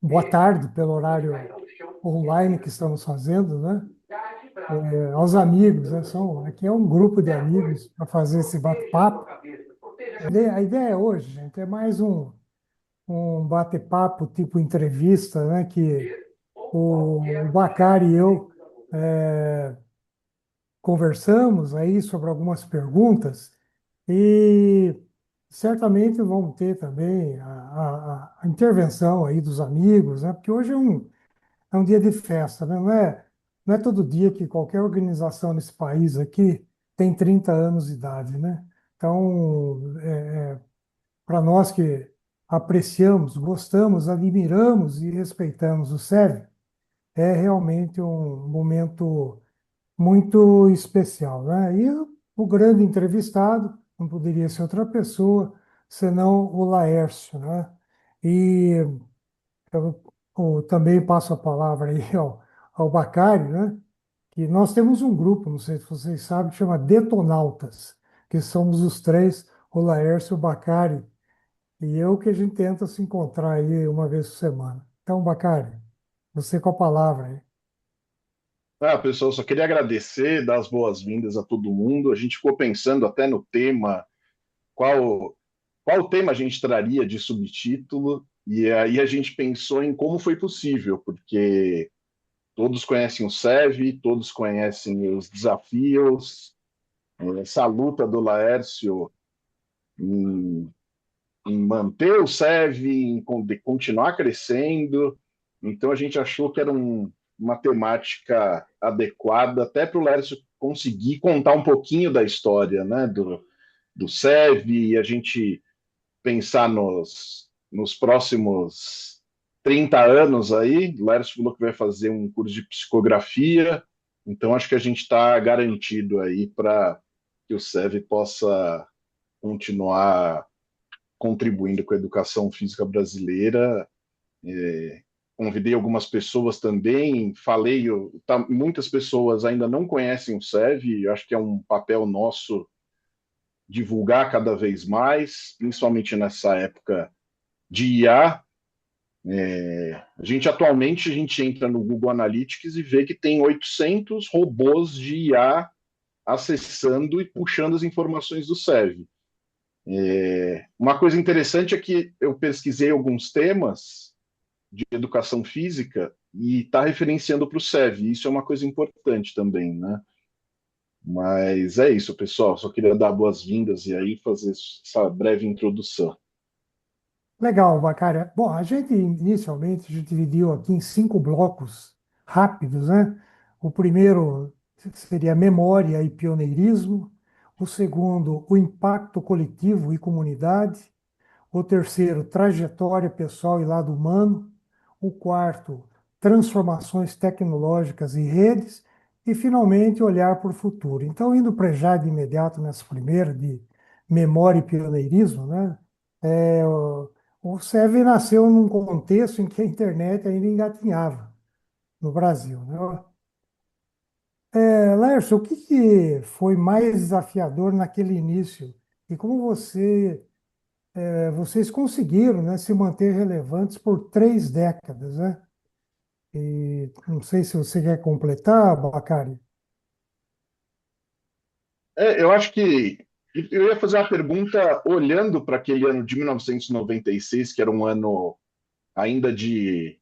Boa tarde, pelo horário online que estamos fazendo, né? Aos amigos, né? Aqui é um grupo de amigos para fazer esse bate-papo. A ideia hoje, gente, é mais um bate-papo tipo entrevista, né? Que o Bacari e eu conversamos aí sobre algumas perguntas e certamente vão ter também a intervenção aí dos amigos, né? Porque hoje é um dia de festa, né? Não é todo dia que qualquer organização nesse país aqui tem 30 anos de idade, né? Então, para nós que apreciamos, gostamos, admiramos e respeitamos o SEV, é realmente um momento muito especial, né? E o grande entrevistado não poderia ser outra pessoa senão o Laércio, né? E eu também passo a palavra aí ao Bacari, né? Que nós temos um grupo, não sei se vocês sabem, que chama Detonautas, que somos os três, o Laércio, o Bacari e eu, que a gente tenta se encontrar aí uma vez por semana. Então, Bacari, você com a palavra aí. Pessoal, só queria agradecer, dar as boas-vindas a todo mundo. A gente ficou pensando até no tema, qual, qual tema a gente traria de subtítulo, e aí a gente pensou em como foi possível, porque todos conhecem o SEV, todos conhecem os desafios, essa luta do Laércio em, em manter o SEV, de continuar crescendo. Então a gente achou que era uma temática adequada até para o Lércio conseguir contar um pouquinho da história, né, do SEV, e a gente pensar nos próximos 30 anos aí. O Lércio falou que vai fazer um curso de psicografia, então acho que a gente está garantido aí para que o SEV possa continuar contribuindo com a educação física brasileira. Convidei algumas pessoas também, falei, muitas pessoas ainda não conhecem o SEV, eu acho que é um papel nosso divulgar cada vez mais, principalmente nessa época de IA. A gente entra no Google Analytics e vê que tem 800 robôs de IA acessando e puxando as informações do SEV. Uma coisa interessante é que eu pesquisei alguns temas de educação física e está referenciando para o SEV. Isso é uma coisa importante também, né? Mas é isso, pessoal. Só queria dar boas-vindas e aí fazer essa breve introdução. Legal, Bacária. Bom, inicialmente, a gente dividiu aqui em 5 blocos rápidos, né? O primeiro seria memória e pioneirismo. O segundo, o impacto coletivo e comunidade. O terceiro, trajetória pessoal e lado humano. O quarto, transformações tecnológicas e redes. E, finalmente, olhar para o futuro. Então, indo para já de imediato nessa primeira, de memória e pioneirismo, né? O SEV nasceu num contexto em que a internet ainda engatinhava no Brasil, né? Laércio, o que foi mais desafiador naquele início? E como vocês conseguiram, né, se manter relevantes por 3 décadas, né? E não sei se você quer completar, Bacari. Eu acho que eu ia fazer uma pergunta olhando para aquele ano de 1996, que era um ano ainda de.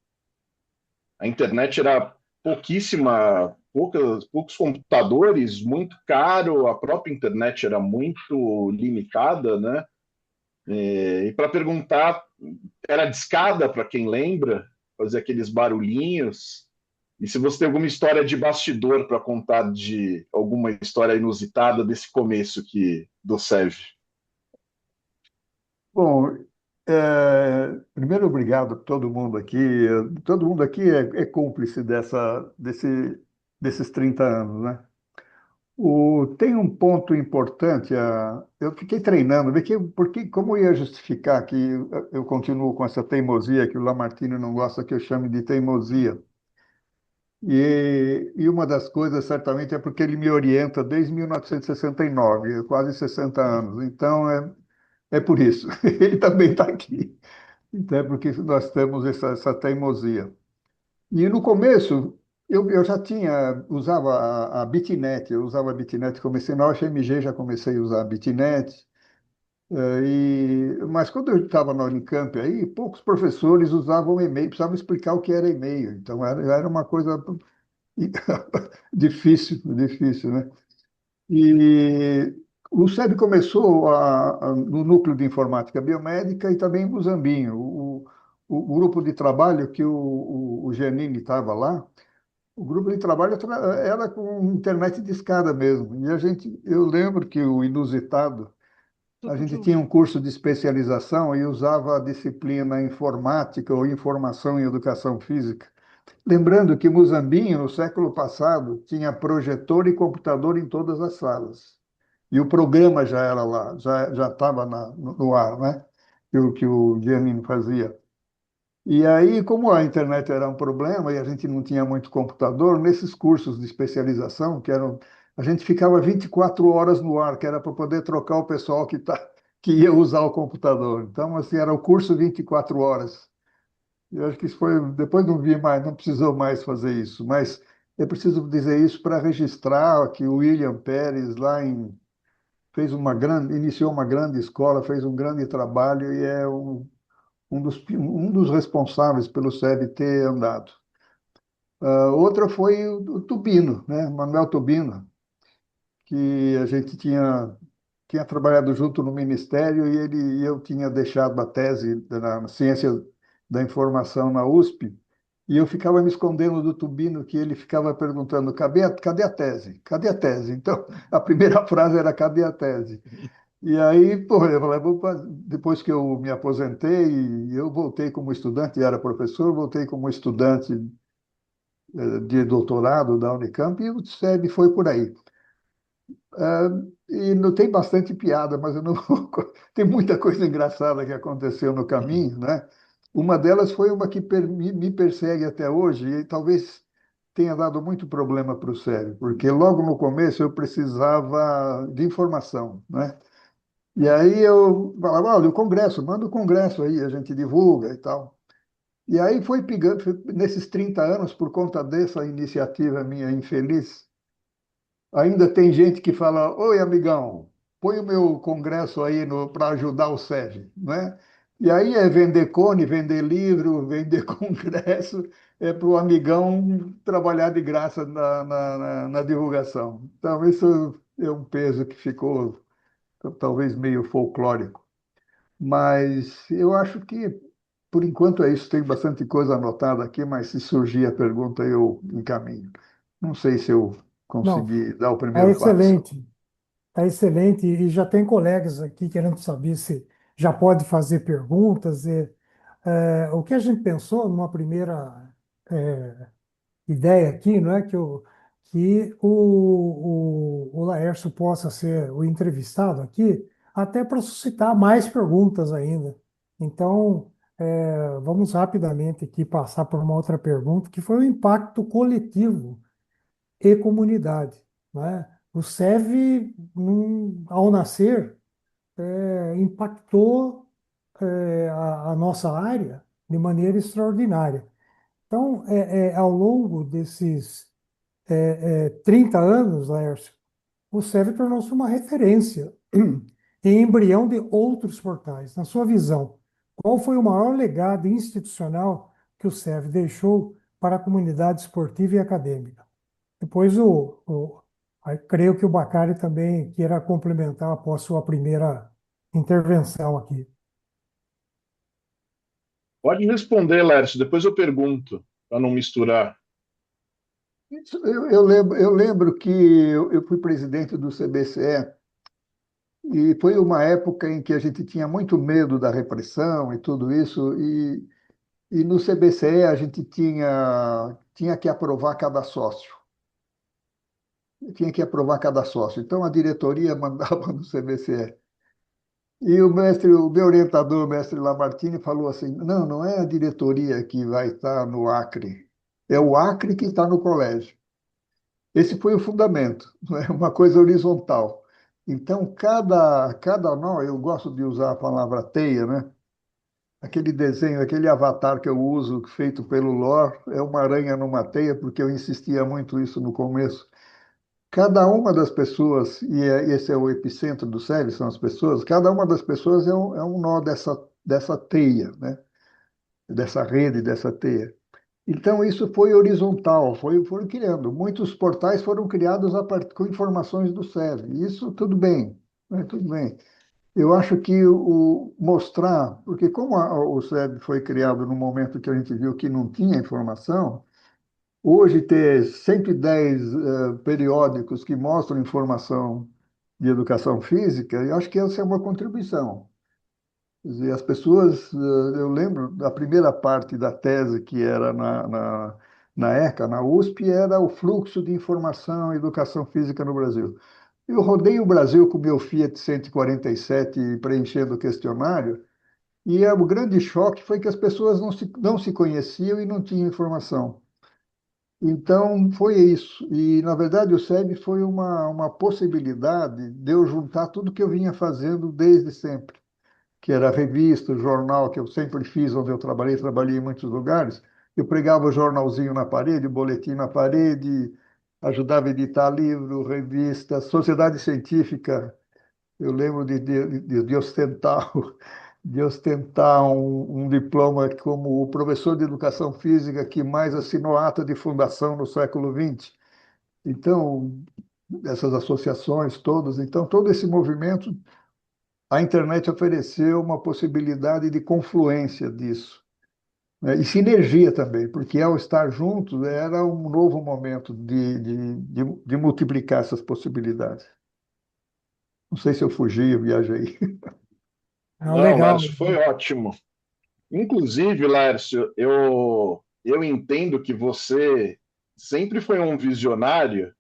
A internet era pouquíssima, poucos computadores, muito caro, a própria internet era muito limitada, né? E para perguntar, era discada, para quem lembra, fazer aqueles barulhinhos. E se você tem alguma história de bastidor para contar, de alguma história inusitada desse começo do SEV. Bom, primeiro, obrigado a todo mundo aqui. Todo mundo aqui é cúmplice desses 30 anos, né? Tem um ponto importante. Eu fiquei treinando, como eu ia justificar que eu continuo com essa teimosia que o Lamartine não gosta que eu chame de teimosia. E uma das coisas, certamente, é porque ele me orienta desde 1969, quase 60 anos. Então, é por isso. Ele também está aqui. Então, é porque nós temos essa teimosia. E no começo, eu já usava a Bitnet, eu usava a Bitnet, comecei na UFMG, já comecei a usar a Bitnet. Mas quando eu estava na Unicamp aí, poucos professores usavam e-mail, precisavam explicar o que era e-mail. Então era uma coisa difícil, difícil, né? E o SEB começou no núcleo de informática biomédica e também em Muzambinho. O grupo de trabalho que o Giannini estava lá, o grupo de trabalho era com internet de escada mesmo. E eu lembro que o inusitado, a gente tinha um curso de especialização e usava a disciplina informática ou informação em educação física. Lembrando que Muzambinho, no século passado, tinha projetor e computador em todas as salas. E o programa já era lá, já estava no ar, né? Que o Giannini fazia. E aí, como a internet era um problema e a gente não tinha muito computador, nesses cursos de especialização, a gente ficava 24 horas no ar, que era para poder trocar o pessoal que ia usar o computador. Então, assim, era o curso 24 horas. Eu acho que isso foi. Depois não vi mais, não precisou mais fazer isso. Mas eu preciso dizer isso para registrar que o William Pérez iniciou uma grande escola, fez um grande trabalho e é um dos responsáveis pelo CEB ter andado. Outra foi o Tubino, né? Manuel Tubino, que a gente tinha trabalhado junto no Ministério e eu tinha deixado a tese na Ciência da Informação na USP, e eu ficava me escondendo do Tubino, que ele ficava perguntando: cadê a tese? Cadê a tese? Então, a primeira frase era: cadê a tese? E aí, pô, eu falei: depois que eu me aposentei, eu voltei como estudante, era professor, voltei como estudante de doutorado da Unicamp, e o SEB foi por aí. Ah, e não tem bastante piada, mas eu não tem muita coisa engraçada que aconteceu no caminho, né? Uma delas foi uma que me persegue até hoje e talvez tenha dado muito problema para o cérebro, porque logo no começo eu precisava de informação, né? E aí eu falava: olha, o Congresso, manda o Congresso aí, a gente divulga e tal. E aí foi pegando, nesses 30 anos, por conta dessa iniciativa minha infeliz, ainda tem gente que fala: oi, amigão, põe o meu congresso aí para ajudar o SEV, né? E aí é vender cone, vender livro, vender congresso, é para o amigão trabalhar de graça na divulgação. Então, isso é um peso que ficou talvez meio folclórico. Mas eu acho que, por enquanto, é isso. Tem bastante coisa anotada aqui, mas se surgir a pergunta, eu encaminho. Não sei se eu Não, consegui dar o tá primeiro passo. excelente, tá excelente. E já tem colegas aqui querendo saber se já pode fazer perguntas. O que a gente pensou numa primeira ideia aqui, não é que o Laércio possa ser o entrevistado aqui, até para suscitar mais perguntas ainda. Então, vamos rapidamente aqui passar por uma outra pergunta, que foi o impacto coletivo e comunidade, né? O SEV, ao nascer, impactou a nossa área de maneira extraordinária. Então, ao longo desses 30 anos, Laércio, o SEV tornou-se uma referência e embrião de outros portais. Na sua visão, qual foi o maior legado institucional que o SEV deixou para a comunidade esportiva e acadêmica? Depois, aí creio que o Bacari também queira complementar após sua primeira intervenção aqui. Pode responder, Lércio, depois eu pergunto, para não misturar. Eu lembro que eu fui presidente do CBCE e foi uma época em que a gente tinha muito medo da repressão e tudo isso, e no CBCE a gente tinha que aprovar cada sócio. Tinha que aprovar cada sócio. Então a diretoria mandava no CBCE. E o meu orientador, o mestre Lamartine, falou assim: não, não é a diretoria que vai estar no Acre. é o Acre que está no colégio. Esse foi o fundamento, não é uma coisa horizontal. Então, cada nó, eu gosto de usar a palavra teia, né? Aquele desenho, aquele avatar que eu uso, feito pelo Lor, é uma aranha numa teia, porque eu insistia muito isso no começo. Cada uma das pessoas, esse é o epicentro do cérebro, são as pessoas, cada uma das pessoas é um nó dessa teia, né? Dessa rede, dessa teia. Então, isso foi horizontal, foram criando. Muitos portais foram criados com informações do cérebro. Isso tudo bem, né? Tudo bem. Eu acho que mostrar, porque como o cérebro foi criado no momento que a gente viu que não tinha informação, hoje ter 110 periódicos que mostram informação de educação física, eu acho que essa é uma contribuição. Quer dizer, as pessoas, eu lembro da primeira parte da tese que era na ECA, na USP, era o fluxo de informação em educação física no Brasil. Eu rodei o Brasil com meu Fiat 147 preenchendo o questionário, e o grande choque foi que as pessoas não se conheciam e não tinham informação. Então, foi isso. E, na verdade, o SEB foi uma possibilidade de eu juntar tudo que eu vinha fazendo desde sempre, que era a revista, o jornal, que eu sempre fiz onde eu trabalhei em muitos lugares. Eu pregava o jornalzinho na parede, o boletim na parede, ajudava a editar livro, revista, sociedade científica. Eu lembro de ostentar, de ostentar um diploma como o professor de educação física que mais assinou ata de fundação no século XX. Então, essas associações todas, então, todo esse movimento, a internet ofereceu uma possibilidade de confluência disso, né? E sinergia também, porque ao estar juntos era um novo momento de multiplicar essas possibilidades. Não sei se eu fugi, eu viajei. É Não, legal. Lércio, foi ótimo. Inclusive, Lércio, eu entendo que você sempre foi um visionário,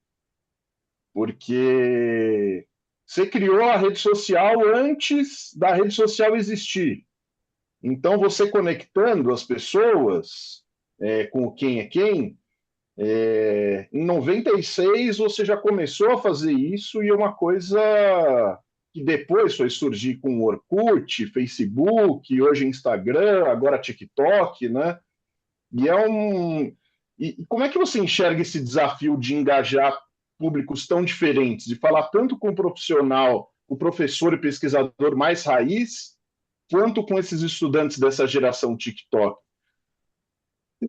porque você criou a rede social antes da rede social existir. Então, você conectando as pessoas com o quem é quem, em 96 você já começou a fazer isso e é uma coisa que depois foi surgir com Orkut, Facebook, hoje Instagram, agora TikTok, né? E é um. E como é que você enxerga esse desafio de engajar públicos tão diferentes, de falar tanto com o profissional, o professor e pesquisador mais raiz, quanto com esses estudantes dessa geração TikTok?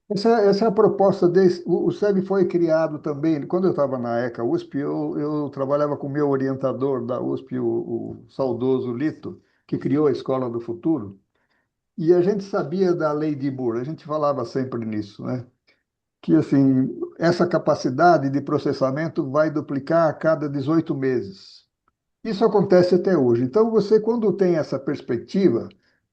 Essa é a proposta desse. O SEB foi criado também. Quando eu estava na ECA USP, eu trabalhava com o meu orientador da USP, o saudoso Lito, que criou a Escola do Futuro. E a gente sabia da lei de Moore, a gente falava sempre nisso, né? Que assim, essa capacidade de processamento vai duplicar a cada 18 meses. Isso acontece até hoje. Então, você, quando tem essa perspectiva,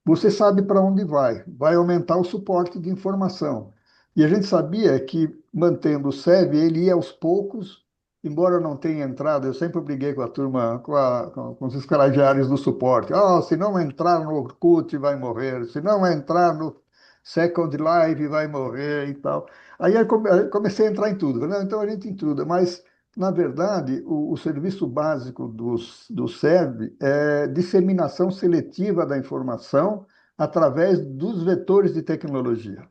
você sabe para onde vai. Vai aumentar o suporte de informação. E a gente sabia que, mantendo o SEB, ele ia aos poucos, embora não tenha entrado. Eu sempre briguei com a turma, com os estagiários do suporte. Ah, se não entrar no Orkut, vai morrer. Se não entrar no Second Life, vai morrer e tal. Aí eu comecei a entrar em tudo. Falei, não, então a gente intruda, mas na verdade, o serviço básico do SERV é disseminação seletiva da informação através dos vetores de tecnologia.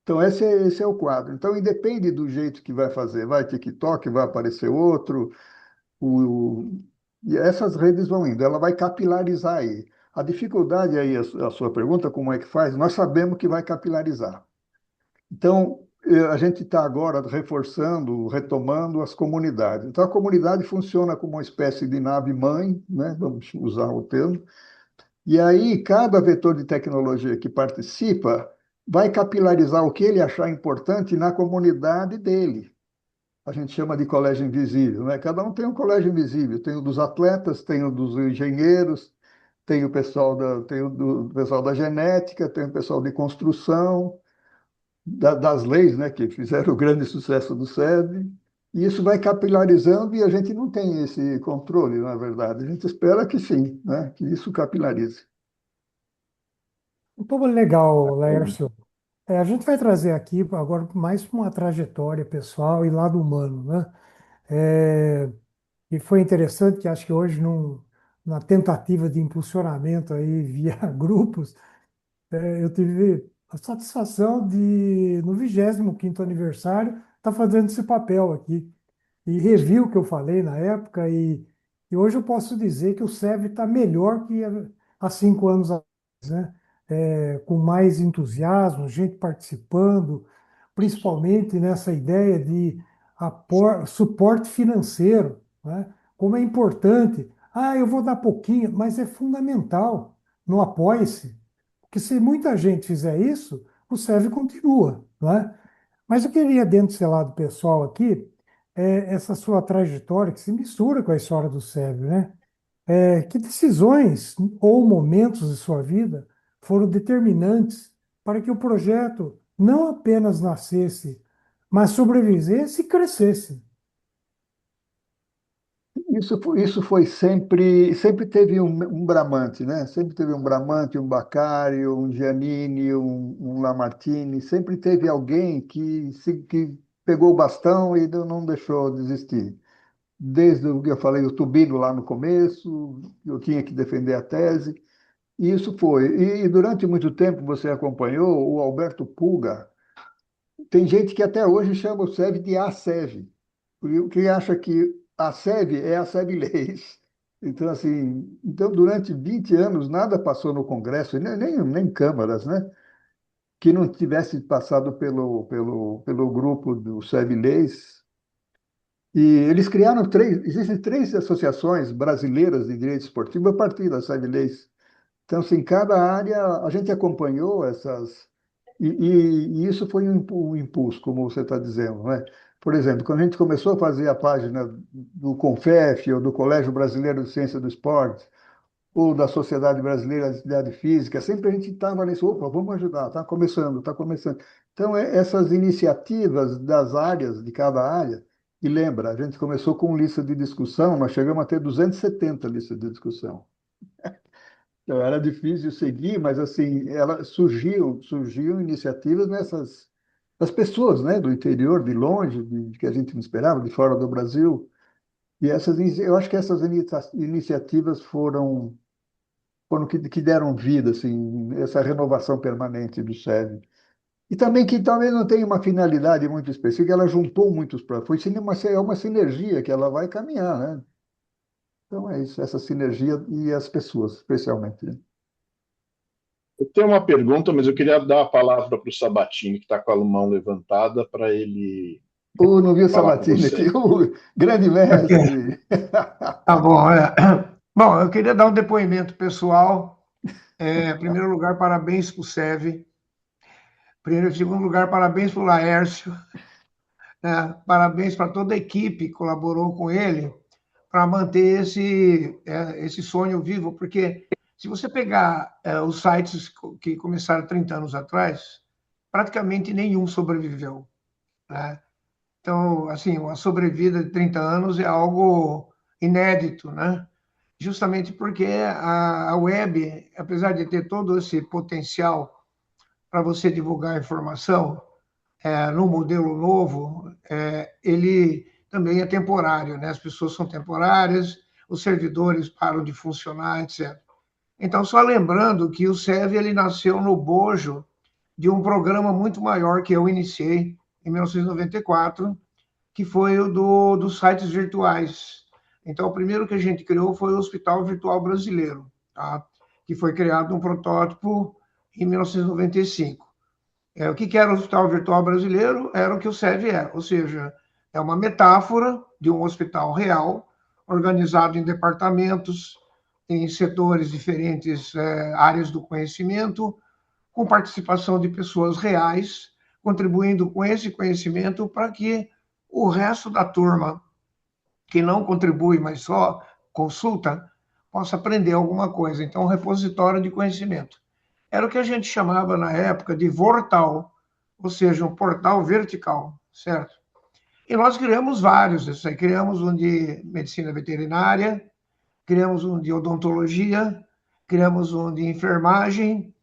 Então, esse é o quadro. Então, independe do jeito que vai fazer. Vai TikTok, vai aparecer outro. O, e essas redes vão indo. Ela vai capilarizar aí. A dificuldade aí, a sua pergunta, como é que faz? Nós sabemos que vai capilarizar. Então, a gente está agora reforçando, retomando as comunidades. Então, a comunidade funciona como uma espécie de nave-mãe, né? Vamos usar o termo, e aí cada vetor de tecnologia que participa vai capilarizar o que ele achar importante na comunidade dele. A gente chama de colégio invisível, né? Cada um tem um colégio invisível. Tem o dos atletas, tem o dos engenheiros, tem o do pessoal da genética, tem o pessoal de construção, das leis, né, que fizeram o grande sucesso do SEB, e isso vai capilarizando e a gente não tem esse controle, na verdade. A gente espera que sim, né, que isso capilarize. Muito legal, Laércio. A gente vai trazer aqui agora mais uma trajetória pessoal e lado humano, né? É, e foi interessante que acho que hoje, na tentativa de impulsionamento aí via grupos, eu tive a satisfação de, no 25º aniversário, estar fazendo esse papel aqui. E revi o que eu falei na época, e hoje eu posso dizer que o SEV está melhor que há 5 anos atrás, né? Com mais entusiasmo, gente participando, principalmente nessa ideia de suporte financeiro, né? Como é importante. Ah, eu vou dar pouquinho, mas é fundamental. Não apoie-se. Porque se muita gente fizer isso, o SEV continua, né? Mas eu queria, dentro desse lado pessoal aqui, essa sua trajetória que se mistura com a história do SEB, né? Que decisões ou momentos de sua vida foram determinantes para que o projeto não apenas nascesse, mas sobrevivesse e crescesse? Isso foi sempre teve um Bramante, né? Sempre teve um Bramante, um Bacari, um Giannini, um Lamartine, sempre teve alguém que pegou o bastão e não deixou desistir. Desde o que eu falei, o Tubino lá no começo, eu tinha que defender a tese, e isso foi. E durante muito tempo você acompanhou o Alberto Puga. Tem gente que até hoje chama o SEV de ASEV, porque acha que a SEV é a SEV Leis. Então, assim, então, durante 20 anos, nada passou no Congresso, nem câmaras, né? Que não tivesse passado pelo grupo do SEV Leis. E eles criaram existem 3 associações brasileiras de direito esportivo a partir da SEV Leis. Então, assim, cada área, a gente acompanhou essas. E isso foi um impulso, como você está dizendo, né? Por exemplo, quando a gente começou a fazer a página do CONFEF, ou do Colégio Brasileiro de Ciência do Esporte, ou da Sociedade Brasileira de Atividade Física, sempre a gente estava nisso, opa, vamos ajudar, está começando, está começando. Então, essas iniciativas das áreas, de cada área, e lembra, a gente começou com lista de discussão, nós chegamos a ter 270 listas de discussão. Então, era difícil seguir, mas assim, surgiam iniciativas das pessoas, né, do interior, de longe, que a gente não esperava, de fora do Brasil. E eu acho que essas iniciativas foram que deram vida, assim, essa renovação permanente do SEB. E também que talvez não tenha uma finalidade muito específica, ela juntou muitos para é uma sinergia que ela vai caminhar, né? Então é isso, essa sinergia e as pessoas, especialmente, né? Eu tenho uma pergunta, mas eu queria dar a palavra para o Sabatini, que está com a mão levantada, para ele Ou não viu o falar com Sabatini aqui, você. o grande Ok, mestre. tá bom. Bom, eu queria dar um depoimento pessoal. Em primeiro lugar, parabéns para o SEV. Em segundo lugar, parabéns para o Laércio. Né? Parabéns para toda a equipe que colaborou com ele para manter esse sonho vivo, porque se você pegar os sites que começaram 30 anos atrás, praticamente nenhum sobreviveu. Né? Então, assim, uma sobrevida de 30 anos é algo inédito, né? Justamente porque a web, apesar de ter todo esse potencial para você divulgar informação, no modelo novo, ele também é temporário, né? As pessoas são temporárias, os servidores param de funcionar, etc. Então, só lembrando que o SEV ele nasceu no bojo de um programa muito maior que eu iniciei em 1994, que foi o dos sites virtuais. Então, o primeiro que a gente criou foi o Hospital Virtual Brasileiro, tá? Que foi criado um protótipo em 1995. O que era o Hospital Virtual Brasileiro? Era o que o SEV é, ou seja, é uma metáfora de um hospital real, organizado em departamentos, em setores diferentes, áreas do conhecimento, com participação de pessoas reais, contribuindo com esse conhecimento para que o resto da turma, que não contribui, mas só consulta, possa aprender alguma coisa. Então, um repositório de conhecimento. Era o que a gente chamava na época de vortal, ou seja, um portal vertical, certo? E nós criamos vários desses aí. Criamos um de medicina veterinária, criamos um de odontologia, criamos um de enfermagem,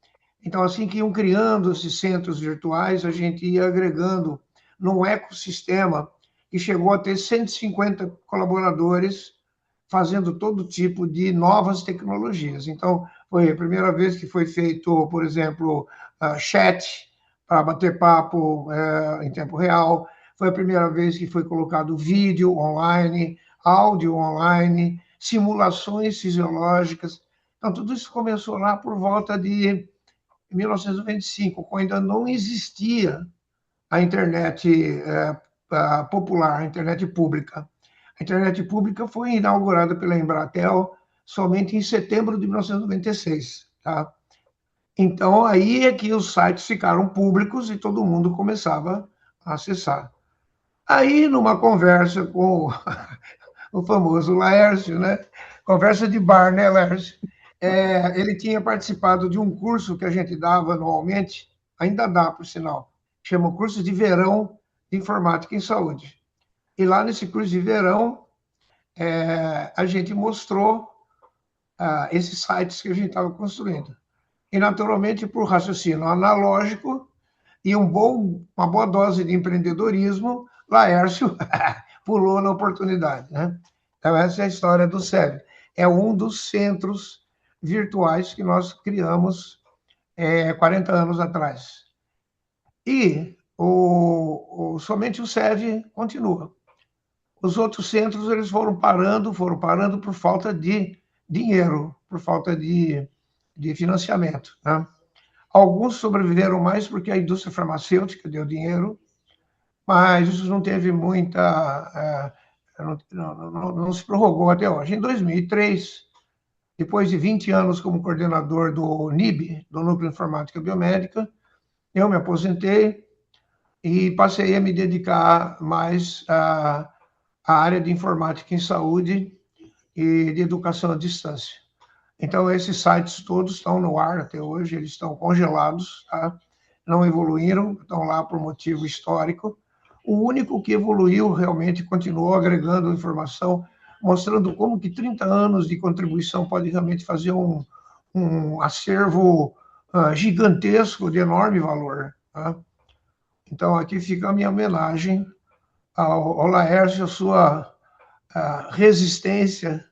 Então, assim que iam criando esses centros virtuais, a gente ia agregando num ecossistema que chegou a ter 150 colaboradores fazendo todo tipo de novas tecnologias. Então, foi a primeira vez que foi feito, por exemplo, chat para bater papo em tempo real. Foi a primeira vez que foi colocado vídeo online, áudio online, simulações fisiológicas. Então, tudo isso começou lá por volta de 1995, quando ainda não existia a internet popular, a internet pública. A internet pública foi inaugurada pela Embratel somente em setembro de 1996. Tá? Então, aí é que os sites ficaram públicos e todo mundo começava a acessar. Aí, numa conversa com o famoso Laércio, né? Conversa de bar, né, Laércio? Ele tinha participado de um curso que a gente dava anualmente, ainda dá, por sinal, chama Curso de Verão de Informática em Saúde. E lá nesse curso de verão, a gente mostrou esses sites que a gente estava construindo. E, naturalmente, por raciocínio analógico e uma boa dose de empreendedorismo, Laércio pulou na oportunidade. Né? Então, essa é a história do SEB. É um dos centros virtuais que nós criamos 40 anos atrás. E somente o SEV continua. Os outros centros eles foram parando por falta de dinheiro, por falta de financiamento. Né? Alguns sobreviveram mais porque a indústria farmacêutica deu dinheiro, mas isso não teve muita. Não se prorrogou até hoje. Em 2003, depois de 20 anos como coordenador do NIB, do Núcleo de Informática Biomédica, eu me aposentei e passei a me dedicar mais à área de informática em saúde e de educação à distância. Então, esses sites todos estão no ar até hoje, eles estão congelados, tá? Não evoluíram, estão lá por motivo histórico. O único que evoluiu realmente continuou agregando informação, mostrando como que 30 anos de contribuição pode realmente fazer um acervo gigantesco de enorme valor. Tá? Então, aqui fica a minha homenagem ao Laércio, a sua resistência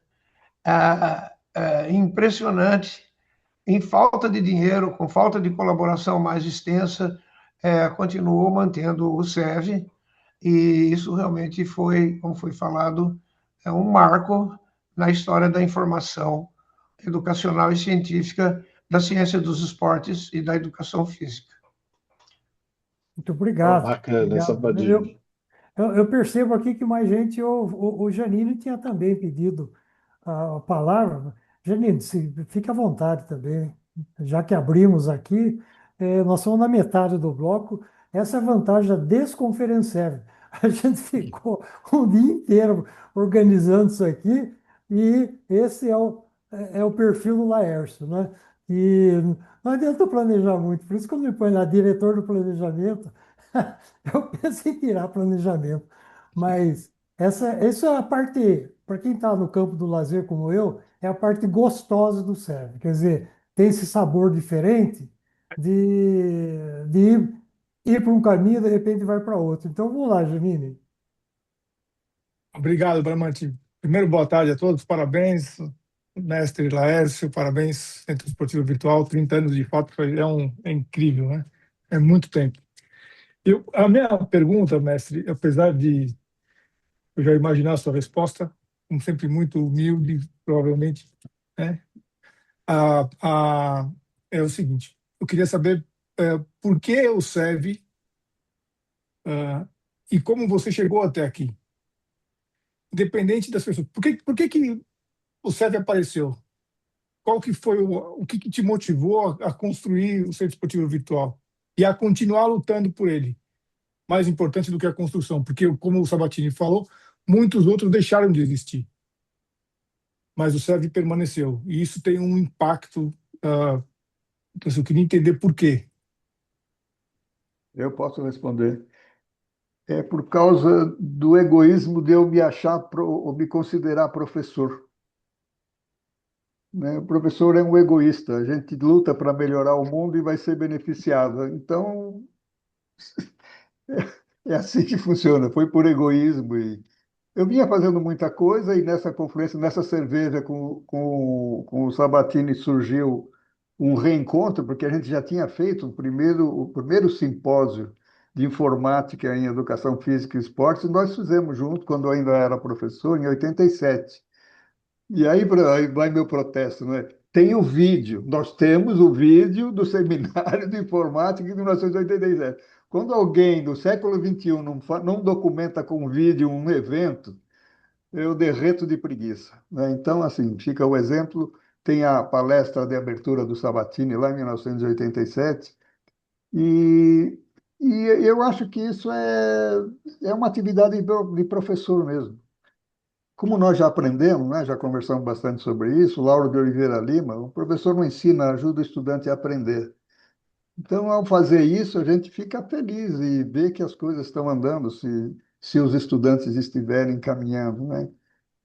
impressionante. Em falta de dinheiro, com falta de colaboração mais extensa, continuou mantendo o SEV, e isso realmente foi, como foi falado, um marco na história da informação educacional e científica da ciência dos esportes e da educação física. Muito Oh, obrigado. bacana, Obrigado. Sabadini. Eu percebo aqui que mais gente, o Janine tinha também pedido a palavra. Janine, fique à vontade também. Já que abrimos aqui, nós somos na metade do bloco. Essa é a vantagem da Desconferenciar. A gente ficou um dia inteiro organizando isso aqui e esse é o perfil do Laércio, né? E não adianta planejar muito, por isso que eu me ponho lá, diretor do planejamento, eu penso em tirar planejamento. Mas essa é a parte, para quem está no campo do lazer como eu, é a parte gostosa do serve. Quer dizer, tem esse sabor diferente de ir para um caminho e de repente vai para outro. Então vamos lá, Janine. Obrigado, Bramante. Primeiro, boa tarde a todos. Parabéns, mestre Laércio. Parabéns, Centro Esportivo Virtual. 30 anos de fato é incrível, né? É muito tempo. A minha pergunta, mestre, apesar de eu já imaginar a sua resposta, como sempre muito humilde, provavelmente, né? A, a, é o seguinte: eu queria saber por que o SEV e como você chegou até aqui, independente das pessoas. Por que o SEV apareceu? Qual que foi o que te motivou a construir o Centro Esportivo Virtual e a continuar lutando por ele? Mais importante do que a construção, porque, como o Sabatini falou, muitos outros deixaram de existir, mas o SEV permaneceu. E isso tem um impacto. Então, eu queria entender por quê. Eu posso responder. É por causa do egoísmo de eu me achar ou me considerar professor. né? O professor é um egoísta, a gente luta para melhorar o mundo e vai ser beneficiado. Então, é assim que funciona, foi por egoísmo. E eu vinha fazendo muita coisa e nessa conferência, nessa cerveja com o Sabatini surgiu um reencontro, porque a gente já tinha feito o primeiro simpósio de informática em educação física e esportes, e nós fizemos junto, quando eu ainda era professor, em 87. E aí vai meu protesto, não é? Tem o vídeo, nós temos o vídeo do seminário de informática de 1987. Quando alguém do século XXI não documenta com vídeo um evento, eu derreto de preguiça, né? Então, assim, fica o exemplo. Tem a palestra de abertura do Sabatini lá em 1987, e, e eu acho que isso é uma atividade de professor mesmo. Como nós já aprendemos, né, já conversamos bastante sobre isso, Lauro de Oliveira Lima, o professor não ensina, ajuda o estudante a aprender. Então, ao fazer isso, a gente fica feliz e vê que as coisas estão andando, se os estudantes estiverem caminhando, né?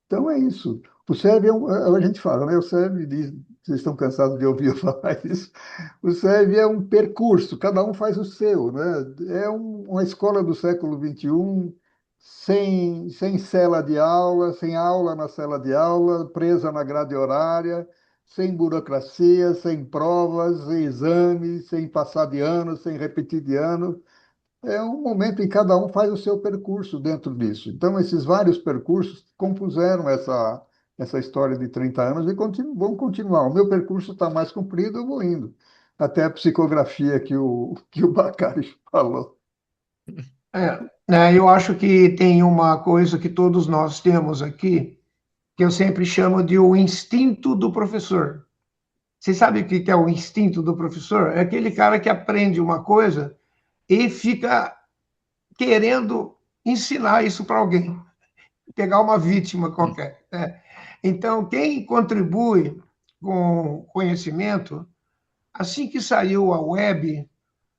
Então é isso. O SEV a gente fala, né? O SEV diz, vocês estão cansados de ouvir eu falar isso. O SEV é um percurso, cada um faz o seu, né? É uma escola do século XXI, sem cela de aula, sem aula na cela de aula, presa na grade horária, sem burocracia, sem provas, sem exames, sem passar de ano, sem repetir de ano. É um momento em que cada um faz o seu percurso dentro disso. Então, esses vários percursos compuseram essa história de 30 anos e vão continuar. O meu percurso está mais comprido, eu vou indo. Até a psicografia que o Bacari falou. Eu acho que tem uma coisa que todos nós temos aqui, que eu sempre chamo de o instinto do professor. Você sabe o que é o instinto do professor? É aquele cara que aprende uma coisa e fica querendo ensinar isso para alguém, pegar uma vítima qualquer, né? Então, quem contribui com conhecimento, assim que saiu a web,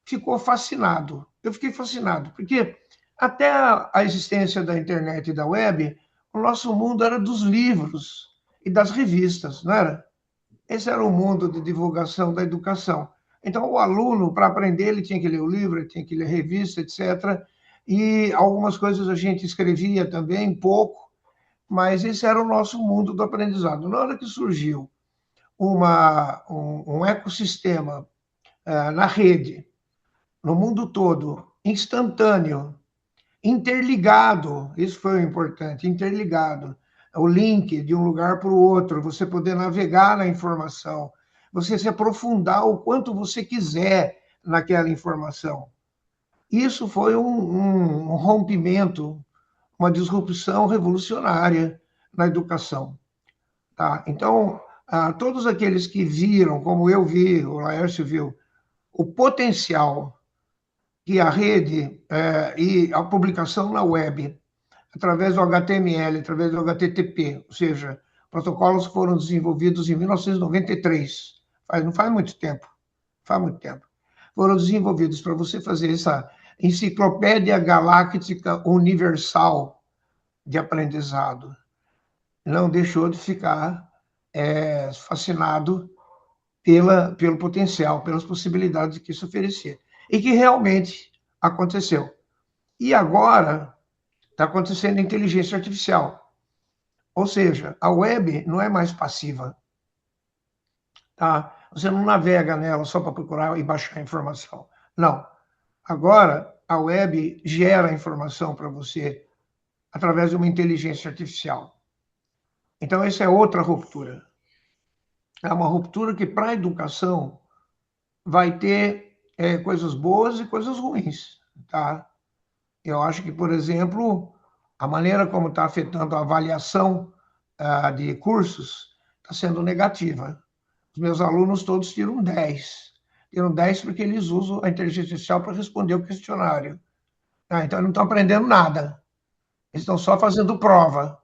ficou fascinado. Eu fiquei fascinado, porque até a existência da internet e da web, o nosso mundo era dos livros e das revistas, não era? Esse era o mundo de divulgação da educação. Então, o aluno, para aprender, ele tinha que ler o livro, ele tinha que ler a revista, etc. E algumas coisas a gente escrevia também, pouco, mas esse era o nosso mundo do aprendizado. Na hora que surgiu um ecossistema na rede, no mundo todo, instantâneo, interligado, isso foi o importante, interligado, o link de um lugar para o outro, você poder navegar na informação, você se aprofundar o quanto você quiser naquela informação. Isso foi um rompimento, uma disrupção revolucionária na educação. Tá? Então, todos aqueles que viram, como eu vi, o Laércio viu, o potencial que a rede e a publicação na web, através do HTML, através do HTTP, ou seja, protocolos que foram desenvolvidos em 1993, não faz muito tempo, foram desenvolvidos para você fazer essa enciclopédia galáctica universal de aprendizado. Não deixou de ficar fascinado pelo potencial, pelas possibilidades que isso oferecia. E que realmente aconteceu. E agora está acontecendo a inteligência artificial. Ou seja, a web não é mais passiva. Tá? Você não navega nela só para procurar e baixar a informação. Não. Agora, a web gera informação para você através de uma inteligência artificial. Então, essa é outra ruptura. É uma ruptura que, para a educação, vai ter coisas boas e coisas ruins. Tá? Eu acho que, por exemplo, a maneira como está afetando a avaliação de cursos está sendo negativa. Os meus alunos todos tiram 10. Tiram 10 porque eles usam a inteligência artificial para responder o questionário. Então, eles não estão aprendendo nada. Eles estão só fazendo prova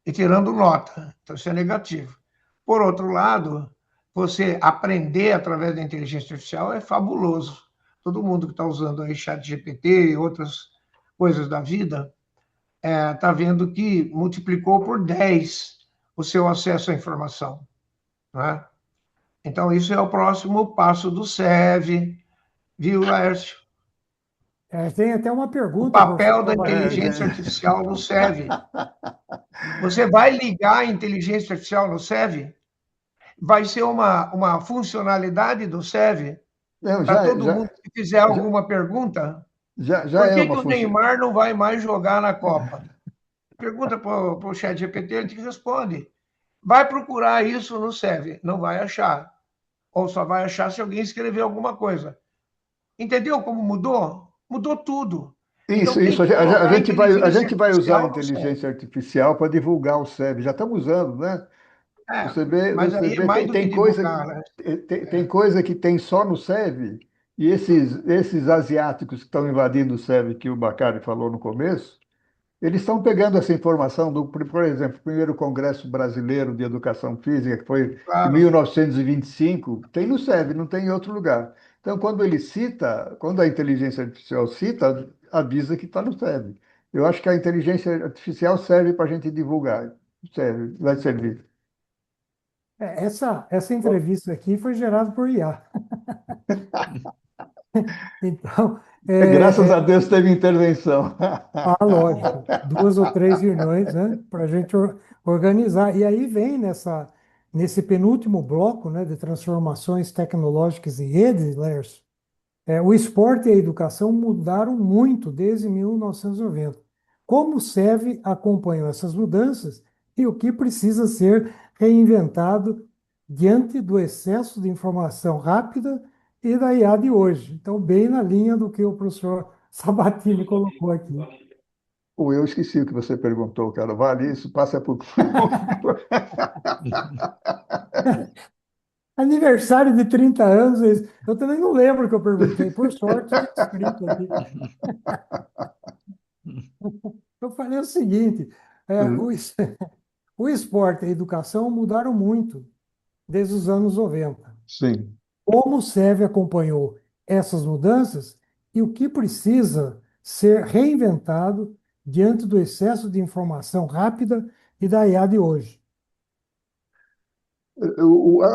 e tirando nota. Então, isso é negativo. Por outro lado, você aprender através da inteligência artificial é fabuloso. Todo mundo que está usando aí ChatGPT e outras coisas da vida está vendo que multiplicou por 10 o seu acesso à informação. né? Então, isso é o próximo passo do SEV, viu, Laércio? Tem até uma O pergunta, professor papel da Sabatini. inteligência artificial no SEV. Você vai ligar a inteligência artificial no SEV? Vai ser uma funcionalidade do SEV Não, para todo mundo que fizer já, alguma pergunta. já Por é que uma que o função. Neymar não vai mais jogar na Copa? Pergunta para o chat GPT, ele te responde. Vai procurar isso no SEV, não vai achar. Ou só vai achar se alguém escrever alguma coisa. Entendeu como mudou? Mudou tudo. Então tem Isso. que A colocar a a inteligência gente vai usar a artificial no SEV. inteligência artificial para divulgar o SEB. Já estamos usando, né? É, mas Você aí é vê, mais do que divulgar, né? tem coisa que tem só no SEB, e esses asiáticos que estão invadindo o SEB, que o Bacari falou no começo, eles estão pegando essa informação por exemplo, o primeiro Congresso Brasileiro de Educação Física, que foi em Claro. 1925, tem no SEB, não tem em outro lugar. Então, quando a inteligência artificial cita, avisa que está no SEB. Eu acho que a inteligência artificial serve para a gente divulgar. Serve, vai servir. Essa entrevista aqui foi gerada por IA. Então, Graças é, a Deus teve intervenção. lógico, 2 ou 3 reuniões, né, para a gente organizar. E aí vem nesse penúltimo bloco, né, de transformações tecnológicas em redes, Lércio. O esporte e a educação mudaram muito desde 1990. Como o SEV acompanhou essas mudanças e o que precisa ser reinventado diante do excesso de informação rápida e da IA de hoje? Então, bem na linha do que o professor Sabatini colocou aqui. Ou eu esqueci o que você perguntou, cara. Vale isso? Passa por. Aniversário de 30 anos, eu também não lembro o que eu perguntei, por sorte está escrito aqui. Eu falei o seguinte: é, o, es- o esporte e a educação mudaram muito desde os anos 90. Sim. Como o SEV acompanhou essas mudanças e o que precisa ser reinventado diante do excesso de informação rápida e da IA de hoje?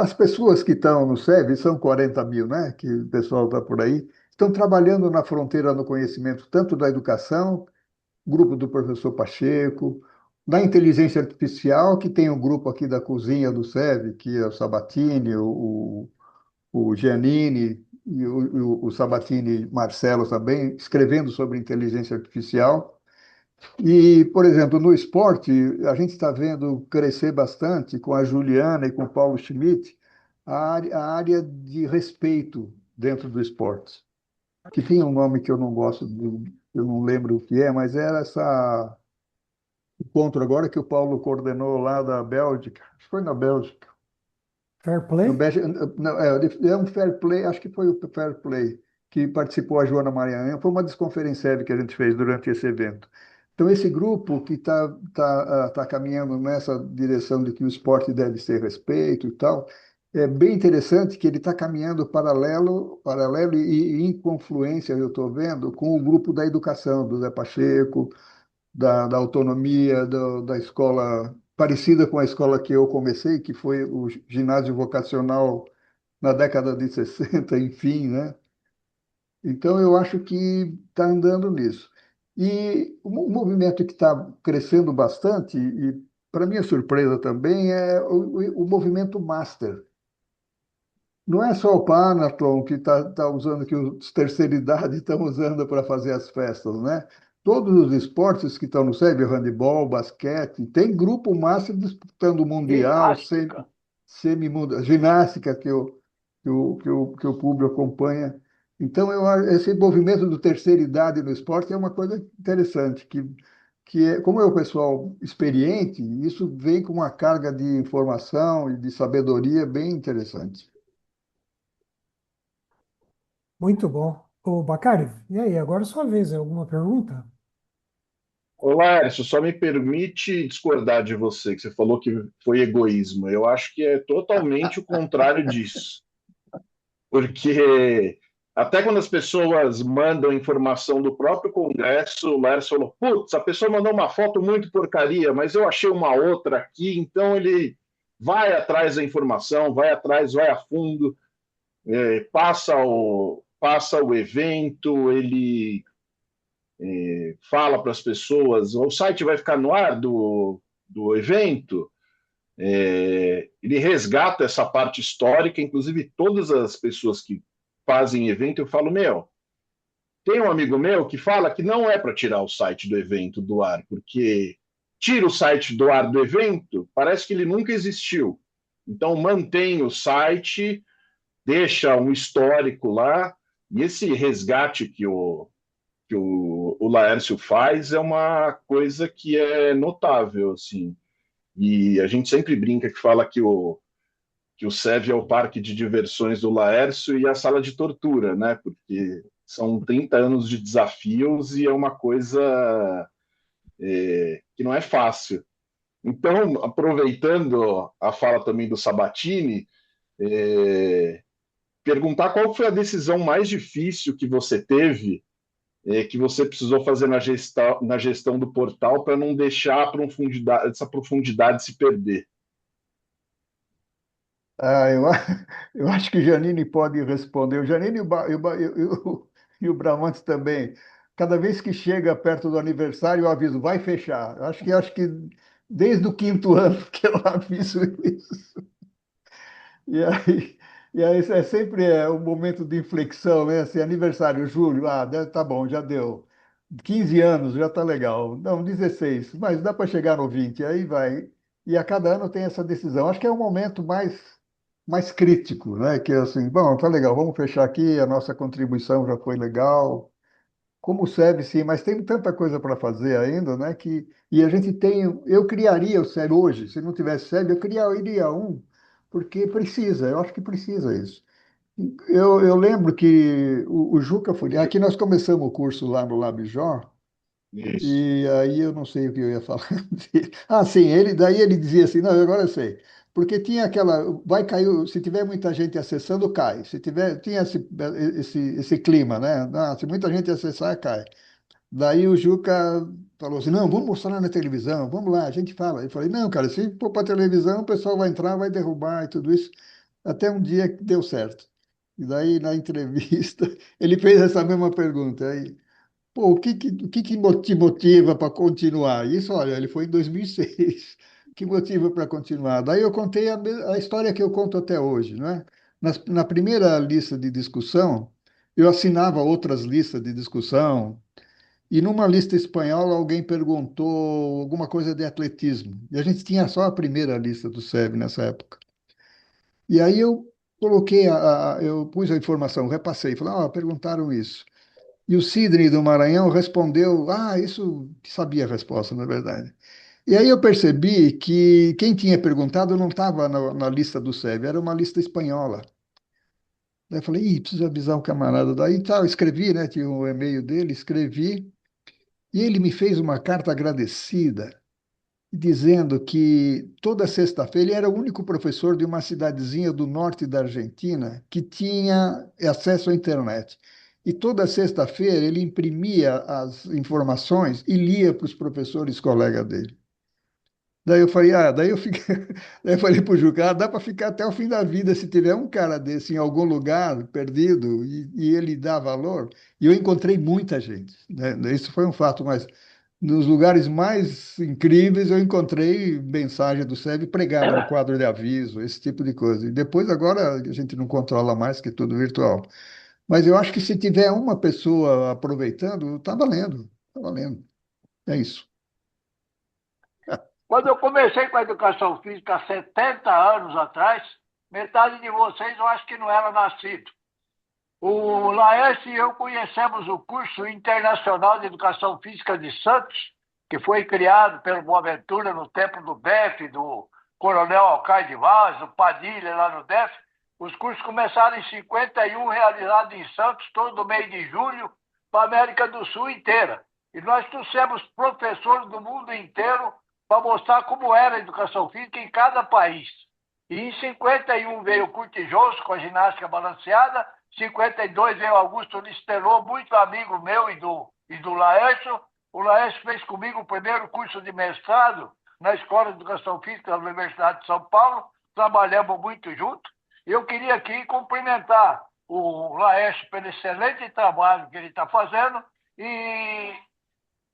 As pessoas que estão no SEB, são 40 mil, né? Que o pessoal está por aí, estão trabalhando na fronteira no conhecimento, tanto da educação, grupo do professor Pacheco, da inteligência artificial, que tem um grupo aqui da cozinha do SEB, que é o Sabatini, o Giannini e o Sabatini Marcelo também, escrevendo sobre inteligência artificial. E, por exemplo, no esporte, a gente está vendo crescer bastante com a Juliana e com o Paulo Schmidt a área de respeito dentro do esporte, que tinha um nome que eu não gosto, eu não lembro o que é, mas era essa encontro agora que o Paulo coordenou lá da Bélgica, acho que foi na Bélgica. Fair No play? Bélgica, não, é um fair play, acho que foi o fair play que participou a Joana Maranhão. Foi uma desconferência que a gente fez durante esse evento. Então, esse grupo que tá caminhando nessa direção de que o esporte deve ser respeito e tal, é bem interessante que ele está caminhando paralelo e em confluência, eu estou vendo, com o grupo da educação, do Zé Pacheco, da autonomia, da escola parecida com a escola que eu comecei, que foi o ginásio vocacional na década de 60, enfim, né? Então, eu acho que está andando nisso. E um movimento que está crescendo bastante, e para minha surpresa também, é o movimento Master. Não é só o Panathlon que está usando, que os terceira idade estão usando para fazer as festas, né? Todos os esportes que estão no SEB, handebol, basquete, tem grupo Master disputando o Mundial, Ginástica. semi-mundial, ginástica que o público acompanha. Então, esse movimento do terceira idade no esporte é uma coisa interessante, como é o pessoal experiente, isso vem com uma carga de informação e de sabedoria bem interessante. Muito bom. Ô, Bacari, e aí, agora é sua vez, alguma pergunta? Olá,Ércio, só me permite discordar de você, que você falou que foi egoísmo. Eu acho que é totalmente o contrário disso. Porque até quando as pessoas mandam informação do próprio Congresso, o Lércio falou: putz, a pessoa mandou uma foto muito porcaria, mas eu achei uma outra aqui, então ele vai atrás da informação, vai atrás, vai a fundo, passa o evento, ele fala para as pessoas, o site vai ficar no ar do evento, ele resgata essa parte histórica, inclusive todas as pessoas que fazem evento, eu falo, tem um amigo meu que fala que não é para tirar o site do evento do ar, porque tira o site do ar do evento, parece que ele nunca existiu. Então mantém o site, deixa um histórico lá, e esse resgate que o Laércio faz é uma coisa que é notável, assim. E a gente sempre brinca que fala que o SEV é o parque de diversões do Laércio e a sala de tortura, né? Porque são 30 anos de desafios e é uma coisa que não é fácil. Então, aproveitando a fala também do Sabatini, perguntar qual foi a decisão mais difícil que você teve, que você precisou fazer na gestão do portal para não deixar essa profundidade se perder. Ah, eu acho que o Janine pode responder. O Janine e o Bramantes também. Cada vez que chega perto do aniversário, eu aviso, vai fechar. Acho que desde o quinto ano que eu aviso isso. E aí, e aí é sempre um momento de inflexão, né? Assim, aniversário, julho, tá bom, já deu. 15 anos, já tá legal. Não, 16, mas dá para chegar no 20, aí vai. E a cada ano tem essa decisão. Acho que é um momento mais crítico, né? Que é assim, bom, tá legal, vamos fechar aqui, a nossa contribuição já foi legal. Como serve, sim, mas tem tanta coisa para fazer ainda, né? E a gente tem. Eu criaria o SEB hoje, se não tivesse SEB, eu criaria um, porque precisa, eu acho que precisa isso. Eu lembro que o Juca foi. Aqui nós começamos o curso lá no Labjor, Isso. e aí eu não sei o que eu ia falar dele. Ah, sim, daí ele dizia assim, não, agora eu sei. Porque tinha aquela, vai cair, se tiver muita gente acessando, cai. Tinha esse clima, né? Ah, se muita gente acessar, cai. Daí o Juca falou assim, não, vamos mostrar na televisão, vamos lá, a gente fala. Eu falei, não, cara, se for para televisão, o pessoal vai entrar, vai derrubar e tudo isso. Até um dia que deu certo. E daí, na entrevista, ele fez essa mesma pergunta. Aí, pô, o que te motiva para continuar? Isso, olha, ele foi em 2006. Que motiva para continuar? Daí eu contei a história que eu conto até hoje, né? Na primeira lista de discussão, eu assinava outras listas de discussão, e numa lista espanhola alguém perguntou alguma coisa de atletismo. E a gente tinha só a primeira lista do SEB nessa época. E aí eu coloquei, eu pus a informação, repassei, falei, perguntaram isso. E o Sidney do Maranhão respondeu, isso sabia a resposta, na verdade. E aí eu percebi que quem tinha perguntado não estava na lista do SEB, era uma lista espanhola. Daí eu falei, preciso avisar o camarada. Daí tal, escrevi, né? Tinha o e-mail dele, escrevi, e ele me fez uma carta agradecida, dizendo que toda sexta-feira ele era o único professor de uma cidadezinha do norte da Argentina que tinha acesso à internet. E toda sexta-feira ele imprimia as informações e lia para os professores colegas dele. Daí eu falei, daí eu fiquei, daí eu falei para o Juca, dá para ficar até o fim da vida se tiver um cara desse em algum lugar perdido e ele dá valor. E eu encontrei muita gente, né? Isso foi um fato, mas nos lugares mais incríveis eu encontrei mensagem do SEB pregada no quadro de aviso, esse tipo de coisa. E depois agora a gente não controla mais, que é tudo virtual. Mas eu acho que se tiver uma pessoa aproveitando, está valendo, está valendo. É isso. Quando eu comecei com a educação física há 70 anos atrás, metade de vocês eu acho que não era nascido. O Laércio e eu conhecemos o curso internacional de educação física de Santos, que foi criado pelo Boaventura no tempo do DEF, do Coronel Alcaide Vaz, do Padilha lá no DEF. Os cursos começaram em 51, realizados em Santos, todo mês de julho, para a América do Sul inteira. E nós trouxemos professores do mundo inteiro para mostrar como era a educação física em cada país. E em 51 veio o Curtijoso com a ginástica balanceada, 52 veio Augusto Listerlot, muito amigo meu e do Laércio. O Laércio fez comigo o primeiro curso de mestrado na Escola de Educação Física da Universidade de São Paulo. trabalhamos muito juntos. Eu queria aqui cumprimentar o Laércio pelo excelente trabalho que ele está fazendo e,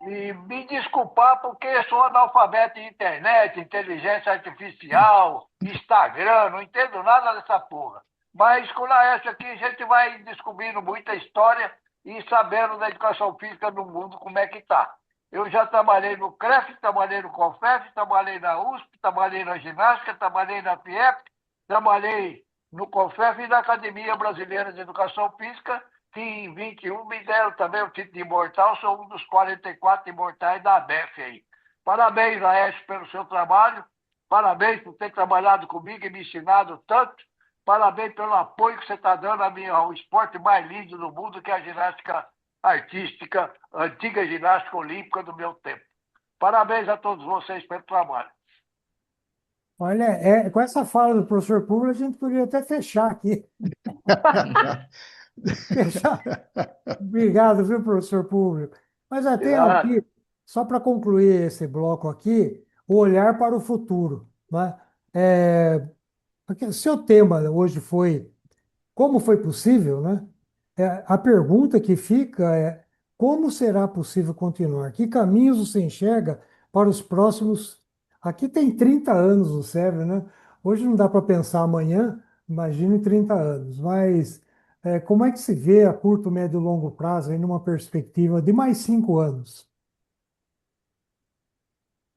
e me desculpar porque sou analfabeto em internet, inteligência artificial, Instagram, não entendo nada dessa porra. Mas com o Laércio aqui a gente vai descobrindo muita história e sabendo da educação física no mundo como é que está. Eu já trabalhei no CREF, trabalhei no CONFEF, trabalhei na USP, trabalhei na ginástica, trabalhei na FIEP, trabalhei no CONFEF e na Academia Brasileira de Educação Física, que em 21 me deram também o título de imortal, sou um dos 44 imortais da ABEF aí. Parabéns, Laércio, pelo seu trabalho, parabéns por ter trabalhado comigo e me ensinado tanto, parabéns pelo apoio que você está dando ao esporte mais lindo do mundo, que é a ginástica artística, antiga ginástica olímpica do meu tempo. Parabéns a todos vocês pelo trabalho. Olha, com essa fala do professor Público, a gente poderia até fechar aqui. Fechar. Obrigado, viu, professor Público? Mas tem aqui, só para concluir esse bloco aqui, o olhar para o futuro, né? Porque seu tema hoje foi como foi possível, né? A pergunta que fica é como será possível continuar? Que caminhos você enxerga para os próximos? Aqui tem 30 anos o SEV, né? Hoje não dá para pensar amanhã, imagine 30 anos, mas como é que se vê a curto, médio e longo prazo, aí numa perspectiva de mais 5 anos?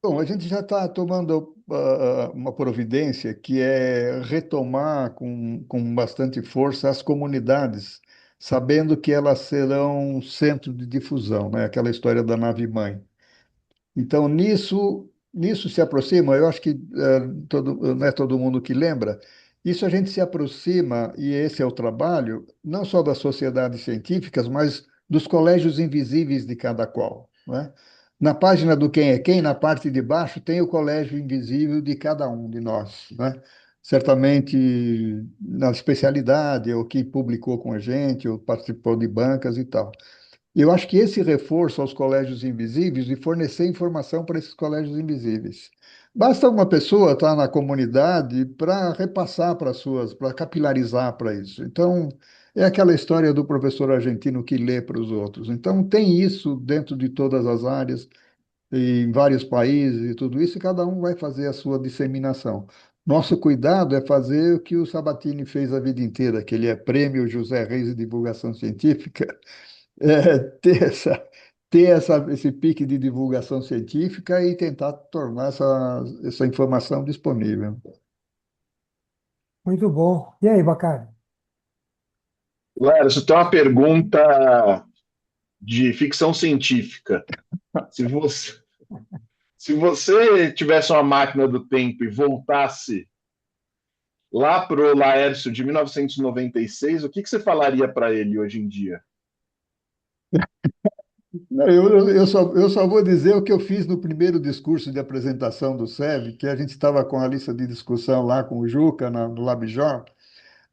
Bom, a gente já está tomando uma providência que é retomar com bastante força as comunidades, sabendo que elas serão centro de difusão, né? Aquela história da nave-mãe. Então, nisso se aproxima, eu acho que não é todo mundo que lembra, isso a gente se aproxima, e esse é o trabalho, não só das sociedades científicas, mas dos colégios invisíveis de cada qual, né? Na página do Quem é Quem, na parte de baixo, tem o colégio invisível de cada um de nós, né? Certamente na especialidade, ou que publicou com a gente, ou participou de bancas e tal. Eu acho que esse reforço aos colégios invisíveis e fornecer informação para esses colégios invisíveis. Basta uma pessoa estar na comunidade para repassar para capilarizar para isso. Então, é aquela história do professor argentino que lê para os outros. Então, tem isso dentro de todas as áreas, em vários países e tudo isso, e cada um vai fazer a sua disseminação. Nosso cuidado é fazer o que o Sabatini fez a vida inteira, que ele é prêmio José Reis de Divulgação Científica, ter esse pique de divulgação científica e tentar tornar essa informação disponível. Muito bom. E aí, Bacari? Léo, você tem uma pergunta de ficção científica. Se você, se você tivesse uma máquina do tempo e voltasse lá para o Laércio de 1996, o que que você falaria para ele hoje em dia? Não, eu só vou dizer o que eu fiz no primeiro discurso de apresentação do SEB, que a gente estava com a lista de discussão lá com o Juca, no Labjor.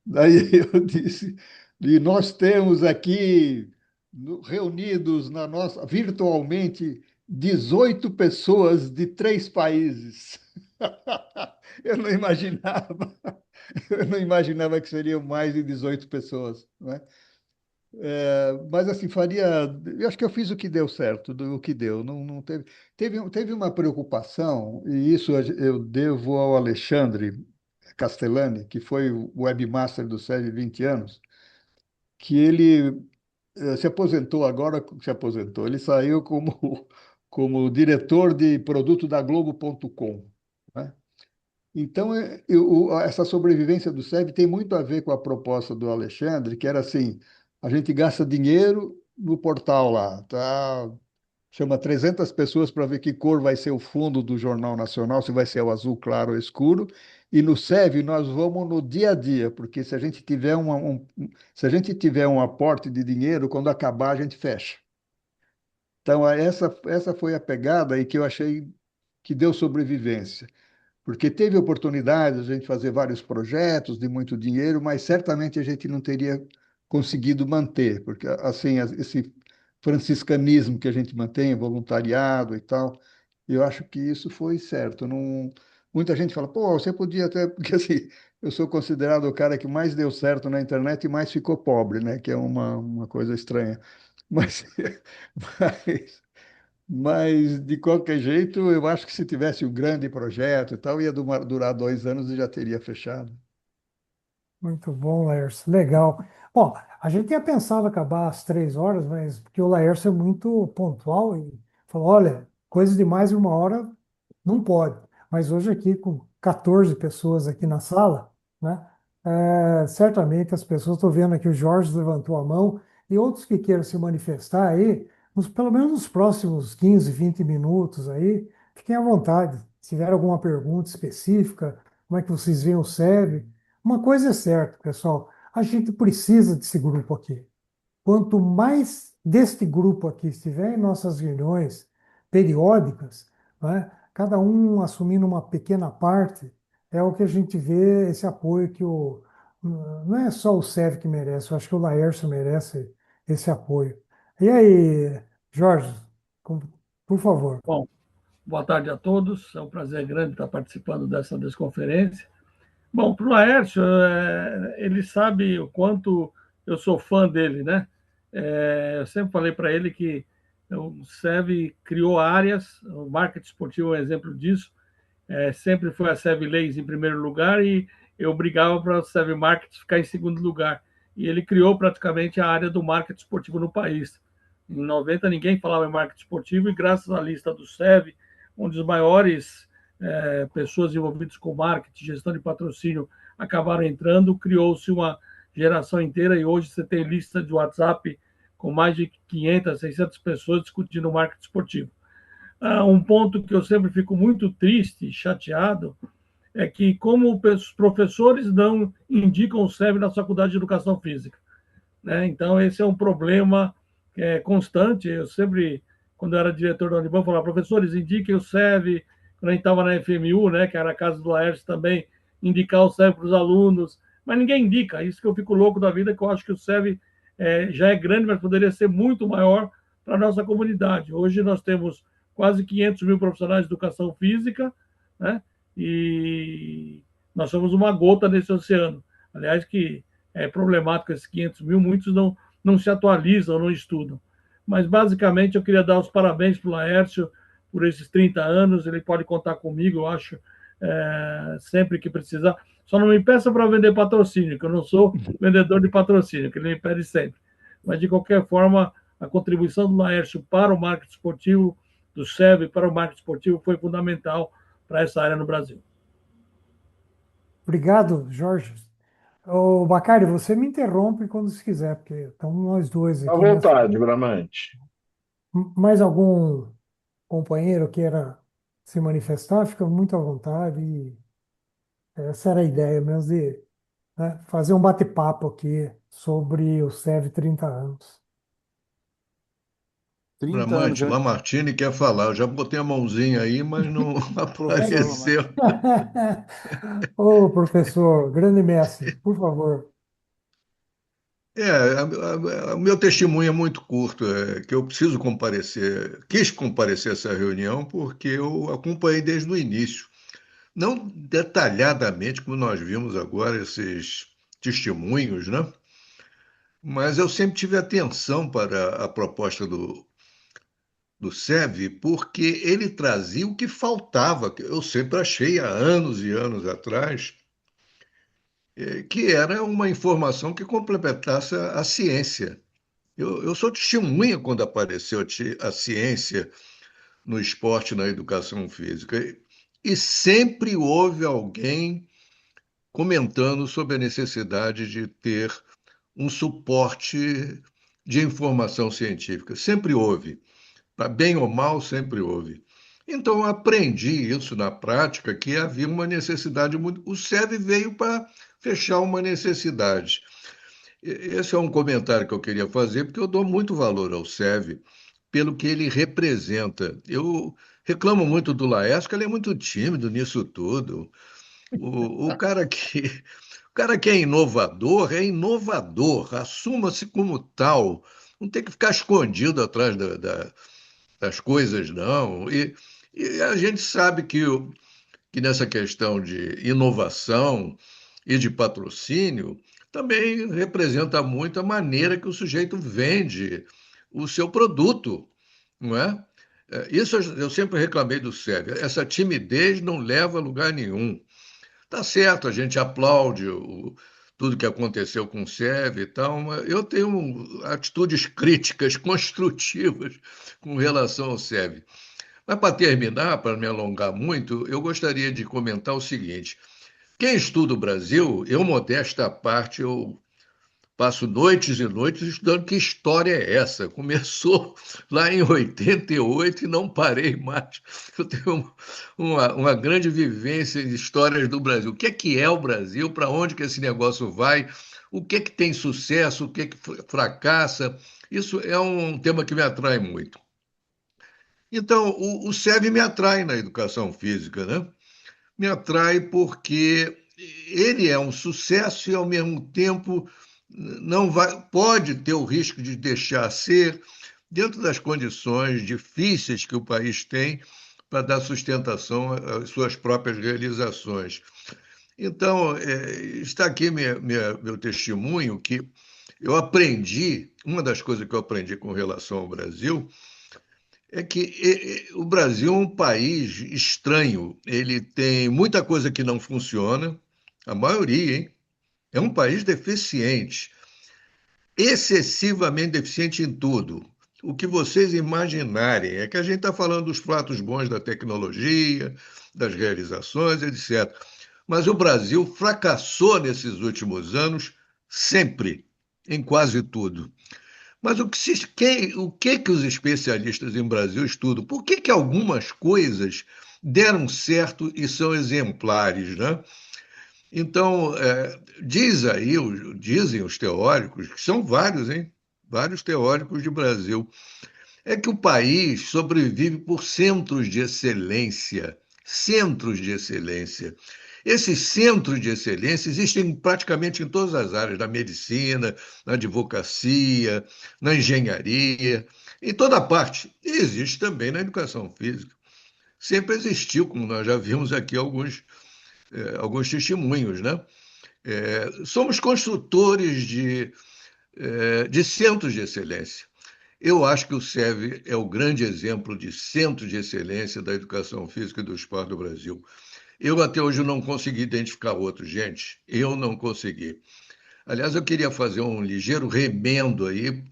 Daí eu disse, e nós temos aqui reunidos na nossa, virtualmente, 18 pessoas de 3 países. Eu não imaginava, eu não imaginava que seriam mais de 18 pessoas, né? Mas assim, eu acho que eu fiz o que deu certo, o que deu. Não teve uma preocupação, e isso eu devo ao Alexandre Castellani, que foi o webmaster do SESI 20 anos, que ele se aposentou agora, se aposentou, ele saiu como diretor de produto da Globo.com, né? Então, essa sobrevivência do SEB tem muito a ver com a proposta do Alexandre, que era assim, a gente gasta dinheiro no portal lá, tá? Chama 300 pessoas para ver que cor vai ser o fundo do Jornal Nacional, se vai ser o azul claro ou escuro. E no SEV nós vamos no dia a dia, porque se a gente tiver se a gente tiver um aporte de dinheiro, quando acabar a gente fecha. Então essa foi a pegada aí que eu achei que deu sobrevivência, porque teve oportunidade de a gente fazer vários projetos de muito dinheiro, mas certamente a gente não teria conseguido manter, porque assim, esse franciscanismo que a gente mantém, voluntariado e tal, eu acho que isso foi certo. Não, muita gente fala, pô, você podia até, porque assim, eu sou considerado o cara que mais deu certo na internet e mais ficou pobre, né? Que é uma coisa estranha. Mas, mas, de qualquer jeito, eu acho que se tivesse um grande projeto e tal, ia durar 2 anos e já teria fechado. Muito bom, Laércio. Legal. Bom, a gente tinha pensado acabar às 3 horas, mas porque o Laércio é muito pontual e falou, olha, coisa de mais de 1 hora não pode. Mas hoje aqui, com 14 pessoas aqui na sala, né? Certamente as pessoas, estou vendo aqui, o Jorge levantou a mão e outros que queiram se manifestar aí, pelo menos nos próximos 15, 20 minutos aí, fiquem à vontade. Se tiver alguma pergunta específica, como é que vocês veem o SEB? Uma coisa é certa, pessoal, a gente precisa desse grupo aqui. Quanto mais deste grupo aqui estiver em nossas reuniões periódicas, né, cada um assumindo uma pequena parte, é o que a gente vê, esse apoio que não é só o SEV que merece, eu acho que o Laércio merece esse apoio. E aí, Jorge, com- por favor. Bom, boa tarde a todos. É um prazer grande estar participando dessa desconferência. Bom, para o Laércio, ele sabe o quanto eu sou fã dele, né? Eu sempre falei para ele que o SEV criou áreas, o marketing esportivo é um exemplo disso. Sempre foi a SEV Leis em primeiro lugar e eu brigava para o SEV Marketing ficar em segundo lugar. E ele criou praticamente a área do marketing esportivo no país. Em 90 ninguém falava em marketing esportivo e graças à lista do SEV, um dos maiores pessoas envolvidas com marketing, gestão de patrocínio acabaram entrando, criou-se uma geração inteira e hoje você tem lista de WhatsApp com mais de 500, 600 pessoas discutindo marketing esportivo. Um ponto que eu sempre fico muito triste, chateado, é que como os professores não indicam o SEB na faculdade de educação física, né? Então esse é um problema constante. Eu sempre, quando eu era diretor da Uniban, falava, professores, indiquem o SEB. Quando a gente estava na FMU, né, que era a casa do Laércio também, indicar o SEB para os alunos, mas ninguém indica. Isso que eu fico louco da vida, que eu acho que o SEB já é grande, mas poderia ser muito maior para a nossa comunidade. Hoje nós temos quase 500 mil profissionais de educação física, né? E nós somos uma gota nesse oceano. Aliás, que é problemático esses 500 mil, muitos não se atualizam, não estudam. Mas, basicamente, eu queria dar os parabéns para o Laércio por esses 30 anos. Ele pode contar comigo, eu acho, sempre que precisar. Só não me peça para vender patrocínio, que eu não sou vendedor de patrocínio, que ele me pede sempre. Mas, de qualquer forma, a contribuição do Laércio para o marketing esportivo, do SEB para o marketing esportivo, foi fundamental para essa área no Brasil. Obrigado, Jorge. Ô, Bacari, você me interrompe quando você quiser, porque estamos nós dois À aqui nessa. vontade, Bramante. Mais algum companheiro queira se manifestar, fica muito à vontade. E essa era a ideia mesmo de, né, fazer um bate-papo aqui sobre o SEV 30 anos. 30 anos, Bramante, grande Lamartine quer falar. Eu já botei a mãozinha aí, mas não professor apareceu. Lamartine. Ô, professor, grande mestre, por favor. O meu testemunho é muito curto, é que eu preciso comparecer, quis comparecer a essa reunião porque eu acompanhei desde o início. Não detalhadamente, como nós vimos agora, esses testemunhos, né? Mas eu sempre tive atenção para a proposta do SEV, porque ele trazia o que faltava, que eu sempre achei há anos e anos atrás, que era uma informação que complementasse a ciência. Eu sou testemunha quando apareceu a ciência no esporte, na educação física, e sempre houve alguém comentando sobre a necessidade de ter um suporte de informação científica. Sempre houve. Para bem ou mal, sempre houve. Então, eu aprendi isso na prática, que havia uma necessidade muito. O SEB veio para fechar uma necessidade. Esse é um comentário que eu queria fazer, porque eu dou muito valor ao SEV pelo que ele representa. Eu reclamo muito do Laércio, que ele é muito tímido nisso tudo. O cara que é inovador, assuma-se como tal. Não tem que ficar escondido atrás das coisas, não. E a gente sabe que que nessa questão de inovação e de patrocínio também representa muito a maneira que o sujeito vende o seu produto, não é? Isso eu sempre reclamei do SEB. Essa timidez não leva a lugar nenhum. Tá certo, a gente aplaude tudo que aconteceu com o SEV e tal, mas eu tenho atitudes críticas, construtivas com relação ao SEV. Mas para terminar, para não me alongar muito, eu gostaria de comentar o seguinte: quem estuda o Brasil, eu, modesta à parte, eu passo noites e noites estudando que história é essa. Começou lá em 88 e não parei mais. Eu tenho uma grande vivência em histórias do Brasil. O que é o Brasil? Para onde que esse negócio vai? O que tem sucesso? O que fracassa? Isso é um tema que me atrai muito. Então, o SEV me atrai na educação física, né? Me atrai porque ele é um sucesso e, ao mesmo tempo, não vai, pode ter o risco de deixar ser, dentro das condições difíceis que o país tem para dar sustentação às suas próprias realizações. Então, está aqui meu testemunho que eu aprendi, uma das coisas que eu aprendi com relação ao Brasil é que o Brasil é um país estranho. Ele tem muita coisa que não funciona, a maioria, hein? É um país deficiente, excessivamente deficiente em tudo. O que vocês imaginarem é que a gente está falando dos pratos bons da tecnologia, das realizações, etc. Mas o Brasil fracassou nesses últimos anos sempre, em quase tudo. Mas o que os especialistas em Brasil estudam? Por que algumas coisas deram certo e são exemplares, né? Então, dizem os teóricos, que são vários, hein? Vários teóricos de Brasil, é que o país sobrevive por centros de excelência. Centros de excelência. Esses centros de excelência existem praticamente em todas as áreas, na medicina, na advocacia, na engenharia, em toda parte. E existe também na educação física. Sempre existiu, como nós já vimos aqui alguns testemunhos, né? Somos construtores de centros de excelência. Eu acho que o SEV é o grande exemplo de centro de excelência da educação física e do esporte do Brasil. Eu até hoje não consegui identificar outro, gente. Eu não consegui. Aliás, eu queria fazer um ligeiro remendo aí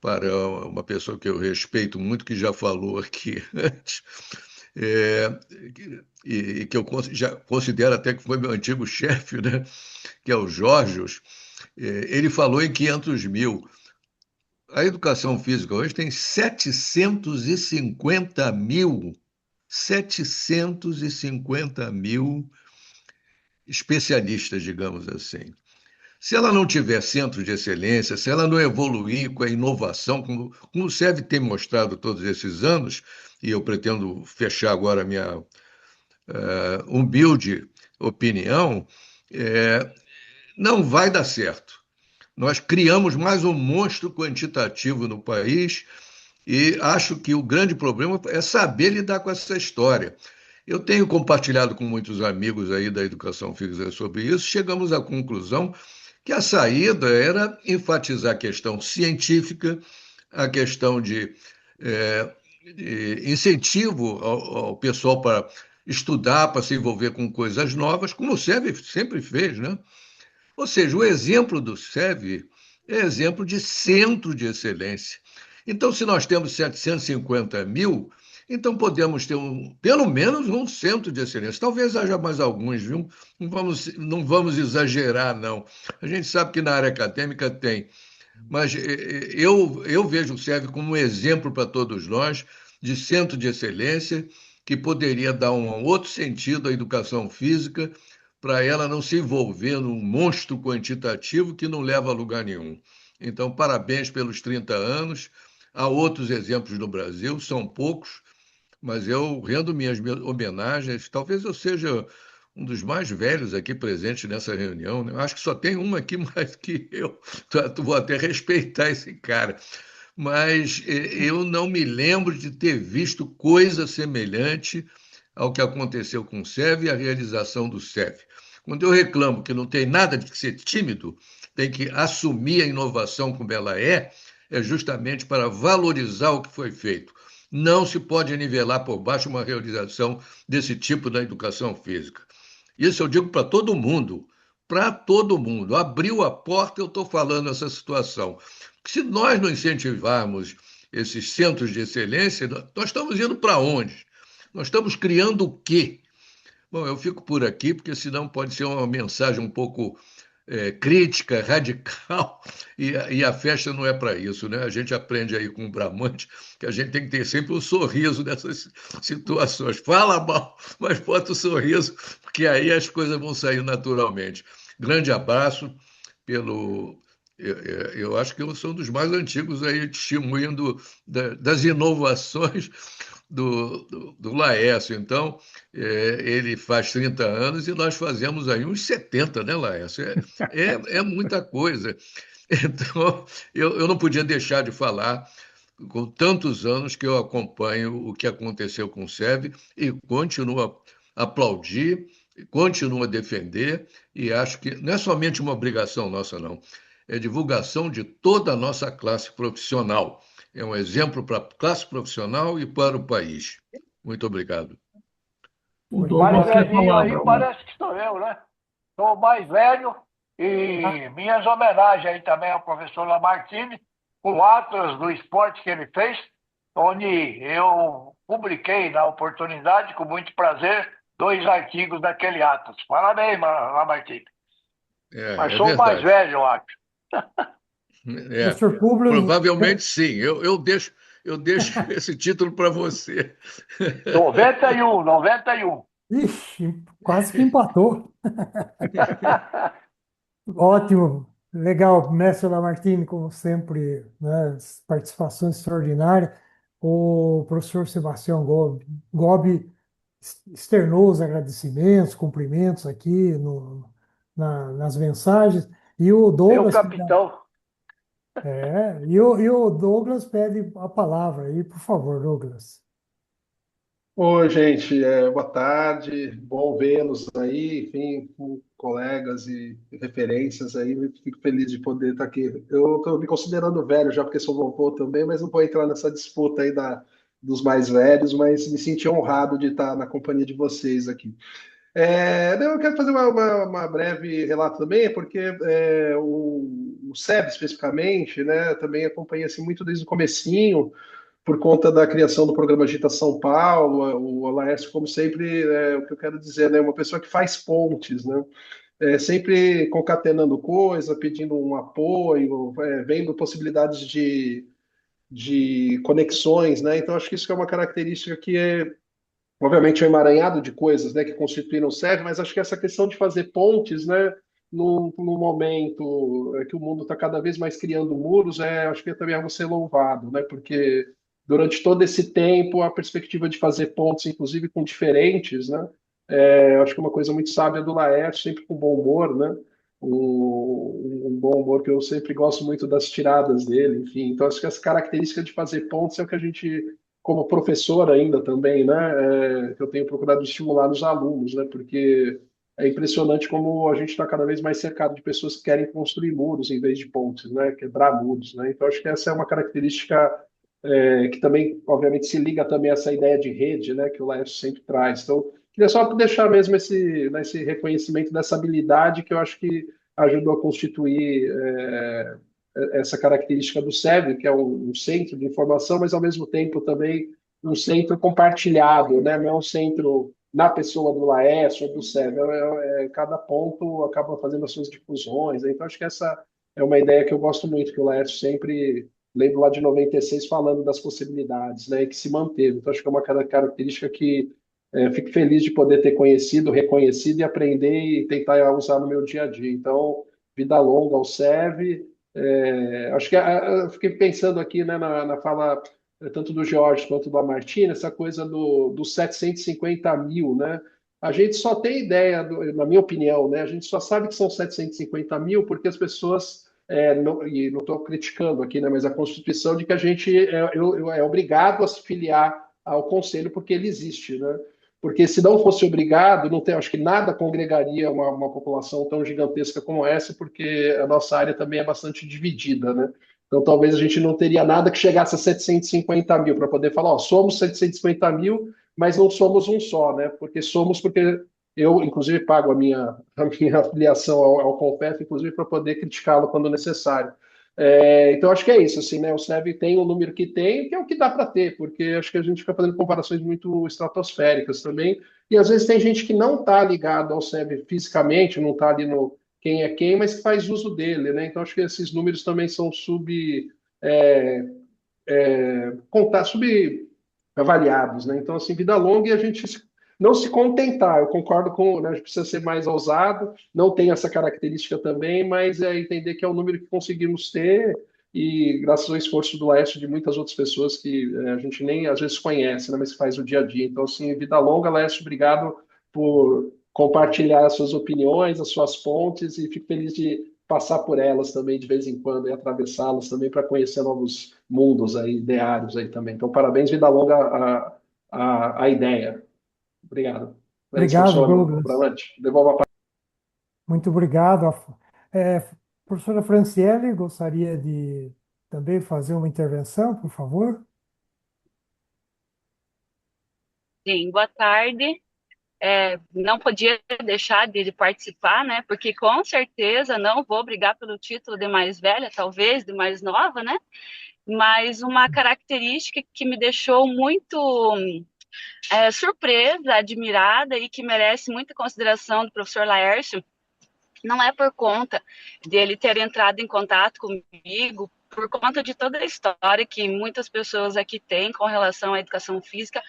para uma pessoa que eu respeito muito, que já falou aqui antes, e que eu já considero até que foi meu antigo chefe, né? Que é o Jorge. Ele falou em 500 mil. A educação física hoje tem 750 mil especialistas, digamos assim. Se ela não tiver centro de excelência, se ela não evoluir com a inovação, como o SEV tem mostrado todos esses anos, e eu pretendo fechar agora a minha humilde opinião, não vai dar certo. Nós criamos mais um monstro quantitativo no país e acho que o grande problema é saber lidar com essa história. Eu tenho compartilhado com muitos amigos aí da educação física sobre isso, chegamos à conclusão que a saída era enfatizar a questão científica, a questão de incentivo ao pessoal para estudar, para se envolver com coisas novas, como o SEV sempre fez, né? Ou seja, o exemplo do SEV é exemplo de centro de excelência. Então, se nós temos 750 mil, então podemos ter pelo menos um centro de excelência. Talvez haja mais alguns, viu? Não vamos exagerar, não. A gente sabe que na área acadêmica tem, mas eu vejo o SEV como um exemplo para todos nós de centro de excelência que poderia dar um outro sentido à educação física para ela não se envolver num monstro quantitativo que não leva a lugar nenhum. Então, parabéns pelos 30 anos. Há outros exemplos no Brasil, são poucos, mas eu rendo minhas homenagens. Talvez eu seja um dos mais velhos aqui presentes nessa reunião, né? Acho que só tem um aqui mais que eu. Vou até respeitar esse cara. Mas eu não me lembro de ter visto coisa semelhante ao que aconteceu com o SEV e a realização do SEV. Quando eu reclamo que não tem nada de ser tímido, tem que assumir a inovação como ela é justamente para valorizar o que foi feito. Não se pode nivelar por baixo uma realização desse tipo da educação física. Isso eu digo para todo mundo. Para todo mundo. Abriu a porta, eu estou falando essa situação. Porque se nós não incentivarmos esses centros de excelência, nós estamos indo para onde? Nós estamos criando o quê? Bom, eu fico por aqui, porque senão pode ser uma mensagem um pouco crítica, radical, e a festa não é para isso, né? A gente aprende aí com o Bramante que a gente tem que ter sempre um sorriso nessas situações. Fala mal, mas bota o sorriso, porque aí as coisas vão sair naturalmente. Grande abraço pelo. Eu acho que eu sou um dos mais antigos aí, testemunhando das inovações do Laércio. Então, ele faz 30 anos e nós fazemos aí uns 70, né, Laércio? É muita coisa. Então, eu não podia deixar de falar, com tantos anos que eu acompanho o que aconteceu com o SEB e continuo a aplaudir, continuo a defender, e acho que não é somente uma obrigação nossa, não. É divulgação de toda a nossa classe profissional. É um exemplo para a classe profissional e para o país. Muito obrigado. O Muito Mais Douglas quer velhinho falar, aí Bramante. parece que sou eu, né? Sou o mais velho e minhas homenagens aí também ao professor Lamartine, o Atlas do esporte que ele fez, onde eu publiquei na oportunidade, com muito prazer, 2 artigos daquele Atlas. Parabéns, Lamartine. Mas É sou o mais verdade. velho, eu acho. Professor Publio, Provavelmente sim. Eu deixo esse título para você. 91, 91. ixi, quase que empatou. Ótimo, legal, mestre Lamartine, como sempre, né, participação extraordinária. O professor Sebastião Gobi externou os agradecimentos, cumprimentos aqui nas mensagens. E o Meu Douglas, capitão. e o Douglas pede a palavra aí, por favor, Douglas. Oi, gente, boa tarde, bom vê-los aí, enfim, com colegas e referências aí, fico feliz de poder estar aqui. Eu estou me considerando velho já, porque sou vovô também, mas não vou entrar nessa disputa aí dos mais velhos, mas me senti honrado de estar na companhia de vocês aqui. Eu quero fazer uma breve relato também, porque o SEB especificamente, né, também acompanhei assim, muito desde o comecinho, por conta da criação do programa Agita São Paulo, o Laércio, como sempre, o que eu quero dizer, né, uma pessoa que faz pontes, né, sempre concatenando coisa, pedindo um apoio, vendo possibilidades de conexões, né, então acho que isso é uma característica que obviamente, é um emaranhado de coisas, né, que constituíram o SEV, mas acho que essa questão de fazer pontes, né, no momento que o mundo está cada vez mais criando muros, acho que é também algo a ser louvado, né, porque durante todo esse tempo a perspectiva de fazer pontes, inclusive com diferentes, né, acho que é uma coisa muito sábia do Laerte, sempre com bom humor, né, um bom humor que eu sempre gosto muito das tiradas dele, enfim, então acho que essa característica de fazer pontes é o que a gente como professor ainda também, né, que eu tenho procurado estimular os alunos, né, porque é impressionante como a gente está cada vez mais cercado de pessoas que querem construir muros em vez de pontes, né, quebrar muros, né. Então acho que essa é uma característica que também, obviamente, se liga também a essa ideia de rede, né, que o Laércio sempre traz. Então queria só deixar mesmo esse reconhecimento dessa habilidade que eu acho que ajudou a constituir essa característica do SEB, que é um centro de informação, mas ao mesmo tempo também um centro compartilhado, né? Não é um centro na pessoa do Laércio ou do SEB, cada ponto acaba fazendo as suas difusões, né? Então acho que essa é uma ideia que eu gosto muito, que o Laércio sempre, lembro lá de 96, falando das possibilidades, né? E que se manteve. Então acho que é uma característica que fico feliz de poder ter conhecido, reconhecido e aprender e tentar usar no meu dia a dia. Então, vida longa ao SEV. Acho que eu fiquei pensando aqui, né, na fala tanto do George quanto da Martina, essa coisa dos 750 mil, né? A gente só tem ideia, na minha opinião, né? A gente só sabe que são 750 mil porque as pessoas, e não estou criticando aqui, né? Mas a Constituição de que a gente é obrigado a se filiar ao Conselho porque ele existe, né? porque se não fosse obrigado, não tem, acho que nada congregaria uma população tão gigantesca como essa, porque a nossa área também é bastante dividida, né? Então, talvez a gente não teria nada que chegasse a 750 mil para poder falar, ó, somos 750 mil, mas não somos um só, né? Porque eu, inclusive, pago a minha afiliação ao Confef, inclusive, para poder criticá-lo quando necessário. Então, acho que é isso, assim, né? O SEB tem o número que tem, que é o que dá para ter, porque acho que a gente fica fazendo comparações muito estratosféricas também, e às vezes tem gente que não está ligado ao SEB fisicamente, não está ali no quem é quem, mas que faz uso dele, né? Então, acho que esses números também são é, subavaliados, né? Então, assim, vida longa e a gente não se contentar. Eu concordo com, né, a gente precisa ser mais ousado, não tem essa característica também, mas é entender que é o número que conseguimos ter e graças ao esforço do Laércio e de muitas outras pessoas que a gente nem às vezes conhece, né, mas que faz o dia a dia. Então, assim, vida longa, Laércio, obrigado por compartilhar as suas opiniões, as suas pontes e fico feliz de passar por elas também de vez em quando e atravessá-las também para conhecer novos mundos aí, ideários aí também. Então, parabéns, vida longa a ideia. Obrigado. É isso, Obrigado, professor Douglas. Bramante. Devolvo a palavra. Muito obrigado. Professora Franciele, gostaria de também fazer uma intervenção, por favor? Sim, boa tarde. Não podia deixar de participar, né? Porque com certeza não vou brigar pelo título de mais velha, talvez de mais nova, né? Mas uma característica que me deixou muito surpresa, admirada e que merece muita consideração do professor Laércio, não é por conta dele ter entrado em contato comigo, por conta de toda a história que muitas pessoas aqui têm com relação à educação física,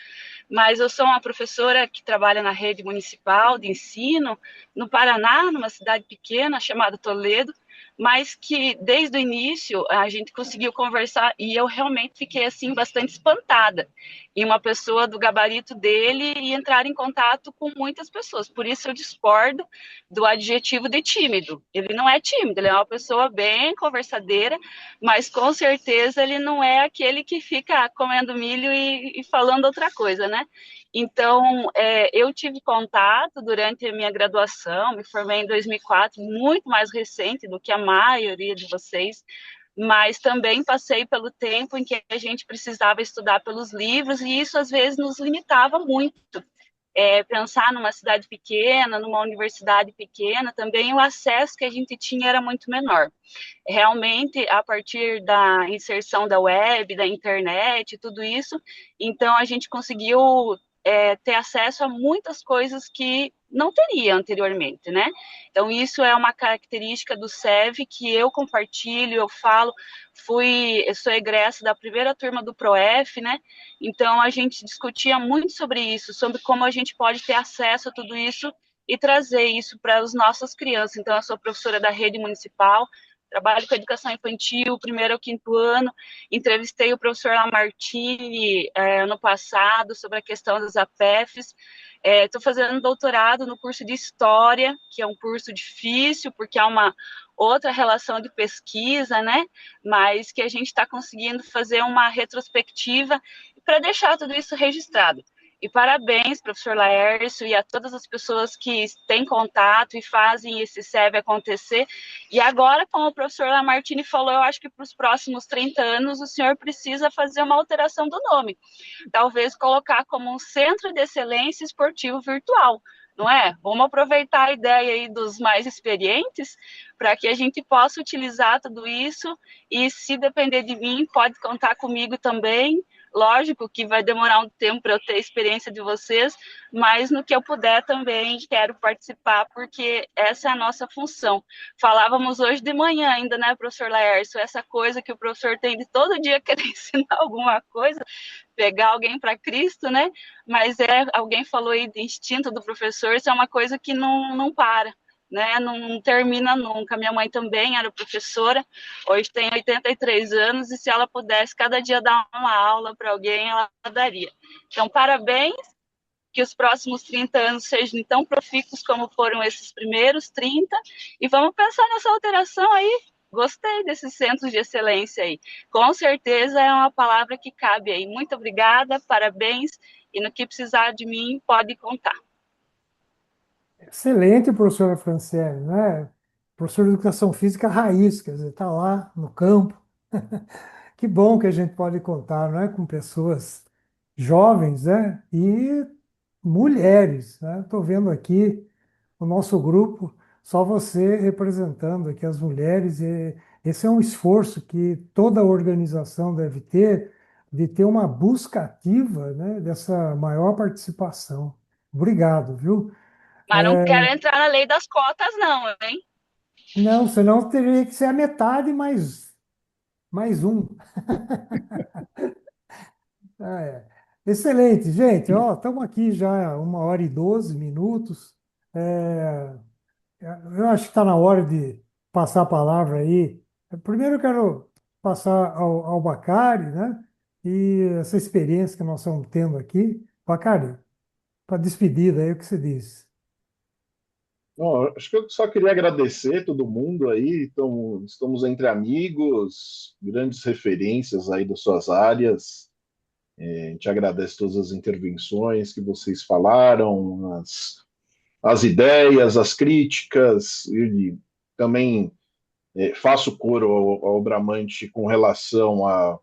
mas eu sou uma professora que trabalha na rede municipal de ensino no Paraná, numa cidade pequena chamada Toledo, mas que desde o início a gente conseguiu conversar e eu realmente fiquei assim bastante espantada em uma pessoa do gabarito dele e entrar em contato com muitas pessoas. Por isso eu discordo do adjetivo de tímido. Ele não é tímido, ele é uma pessoa bem conversadeira, mas com certeza ele não é aquele que fica comendo milho e falando outra coisa, né? Então, eu tive contato durante a minha graduação, me formei em 2004, muito mais recente do que a maioria de vocês, mas também passei pelo tempo em que a gente precisava estudar pelos livros e isso às vezes nos limitava muito. Pensar numa cidade pequena, numa universidade pequena, também o acesso que a gente tinha era muito menor. Realmente, a partir da inserção da web, da internet, tudo isso, então a gente conseguiu ter acesso a muitas coisas que não teria anteriormente, né? Então, isso é uma característica do SEV que eu compartilho, eu falo, eu sou egressa da primeira turma do PROEF, né? Então, a gente discutia muito sobre isso, sobre como a gente pode ter acesso a tudo isso e trazer isso para as nossas crianças. Então, eu sou professora da rede municipal, trabalho com educação infantil, primeiro ao quinto ano, entrevistei o professor Lamartine ano passado sobre a questão das APEFs, estou fazendo doutorado no curso de História, que é um curso difícil, porque há uma outra relação de pesquisa, né, mas que a gente está conseguindo fazer uma retrospectiva para deixar tudo isso registrado. E parabéns, professor Laércio, e a todas as pessoas que têm contato e fazem esse SEV acontecer. E agora, como o professor Lamartine falou, eu acho que para os próximos 30 anos o senhor precisa fazer uma alteração do nome. Talvez colocar como um Centro de Excelência Esportivo Virtual, não é? Vamos aproveitar a ideia aí dos mais experientes para que a gente possa utilizar tudo isso e, se depender de mim, pode contar comigo também. Lógico que vai demorar um tempo para eu ter a experiência de vocês, mas no que eu puder também quero participar, porque essa é a nossa função. Falávamos hoje de manhã ainda, né, professor Laércio, essa coisa que o professor tem de todo dia querer ensinar alguma coisa, pegar alguém para Cristo, né? Mas alguém falou aí de instinto do professor, isso é uma coisa que não para, né? Não termina nunca. Minha mãe também era professora, hoje tem 83 anos, e se ela pudesse cada dia dar uma aula para alguém, ela daria. Então, parabéns, que os próximos 30 anos sejam tão profícuos como foram esses primeiros 30, e vamos pensar nessa alteração aí, Gostei desses centros de excelência aí. Com certeza é uma palavra que cabe aí. Muito obrigada, parabéns. E no que precisar de mim, pode contar. Excelente, professora Franciele, né? Professor de Educação Física raiz, quer dizer, está lá no campo. Que bom que a gente pode contar, não é, com pessoas jovens, né? E mulheres, né? Estou vendo aqui o nosso grupo, só você representando aqui as mulheres. E esse é um esforço que toda organização deve ter, de ter uma busca ativa, né, dessa maior participação. Obrigado, viu? Mas não quero entrar na lei das cotas, não, hein? Não, senão teria que ser a metade mais um. Ah, é. Excelente, gente. Ó, estamos aqui já há 1h12. Eu acho que está na hora de passar a palavra aí. Primeiro eu quero passar ao Bacari, né? E essa experiência que nós estamos tendo aqui. Bacari, para despedida aí, o que você diz? Não, acho que eu só queria agradecer todo mundo aí. Então, estamos entre amigos, grandes referências aí das suas áreas. A gente agradece todas as intervenções que vocês falaram, as ideias, as críticas, e também faço coro ao Bramante com relação a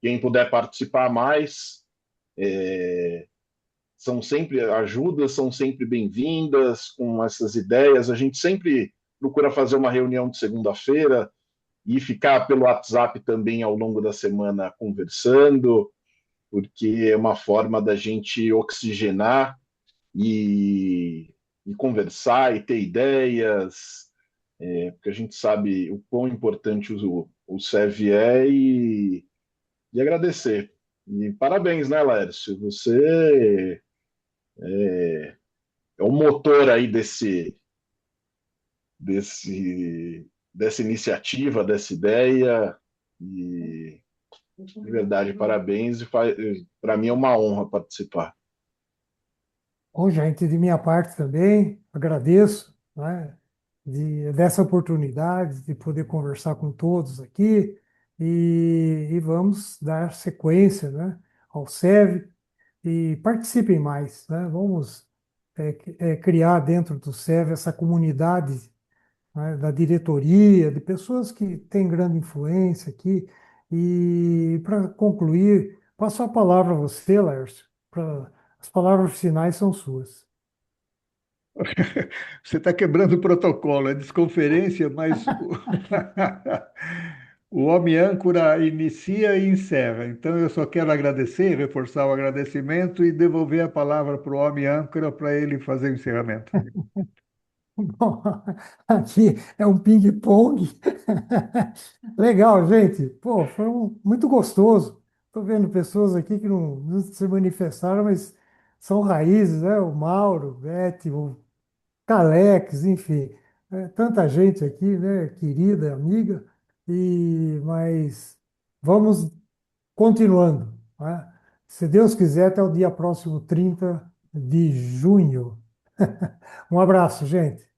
quem puder participar mais. São sempre ajudas, são sempre bem-vindas com essas ideias. A gente sempre procura fazer uma reunião de segunda-feira e ficar pelo WhatsApp também ao longo da semana conversando, porque é uma forma da gente oxigenar e conversar e ter ideias, porque a gente sabe o quão importante o SEV é, e agradecer. E parabéns, né, Laércio? Você é o motor aí dessa iniciativa, dessa ideia, e de verdade, parabéns, e para mim é uma honra participar. Bom, gente, de minha parte também, agradeço, né, dessa oportunidade de poder conversar com todos aqui e vamos dar sequência, né, ao SEV e participem mais, né? Vamos criar dentro do SEV essa comunidade, né, da diretoria, de pessoas que têm grande influência aqui. E para concluir, passo a palavra a você, Laércio. As palavras finais são suas. Você está quebrando o protocolo, é desconferência, mas o homem âncora inicia e encerra. Então eu só quero agradecer, reforçar o agradecimento e devolver a palavra para o homem âncora para ele fazer o encerramento. Bom, aqui é um ping-pong. Legal, gente. Pô, foi muito gostoso. Estou vendo pessoas aqui que não se manifestaram, mas são raízes, né? O Mauro, o Beth, o Calex, enfim. Tanta gente aqui, né? Querida, amiga. Mas vamos continuando, né? Se Deus quiser, até o dia próximo, 30 de junho. Um abraço, gente.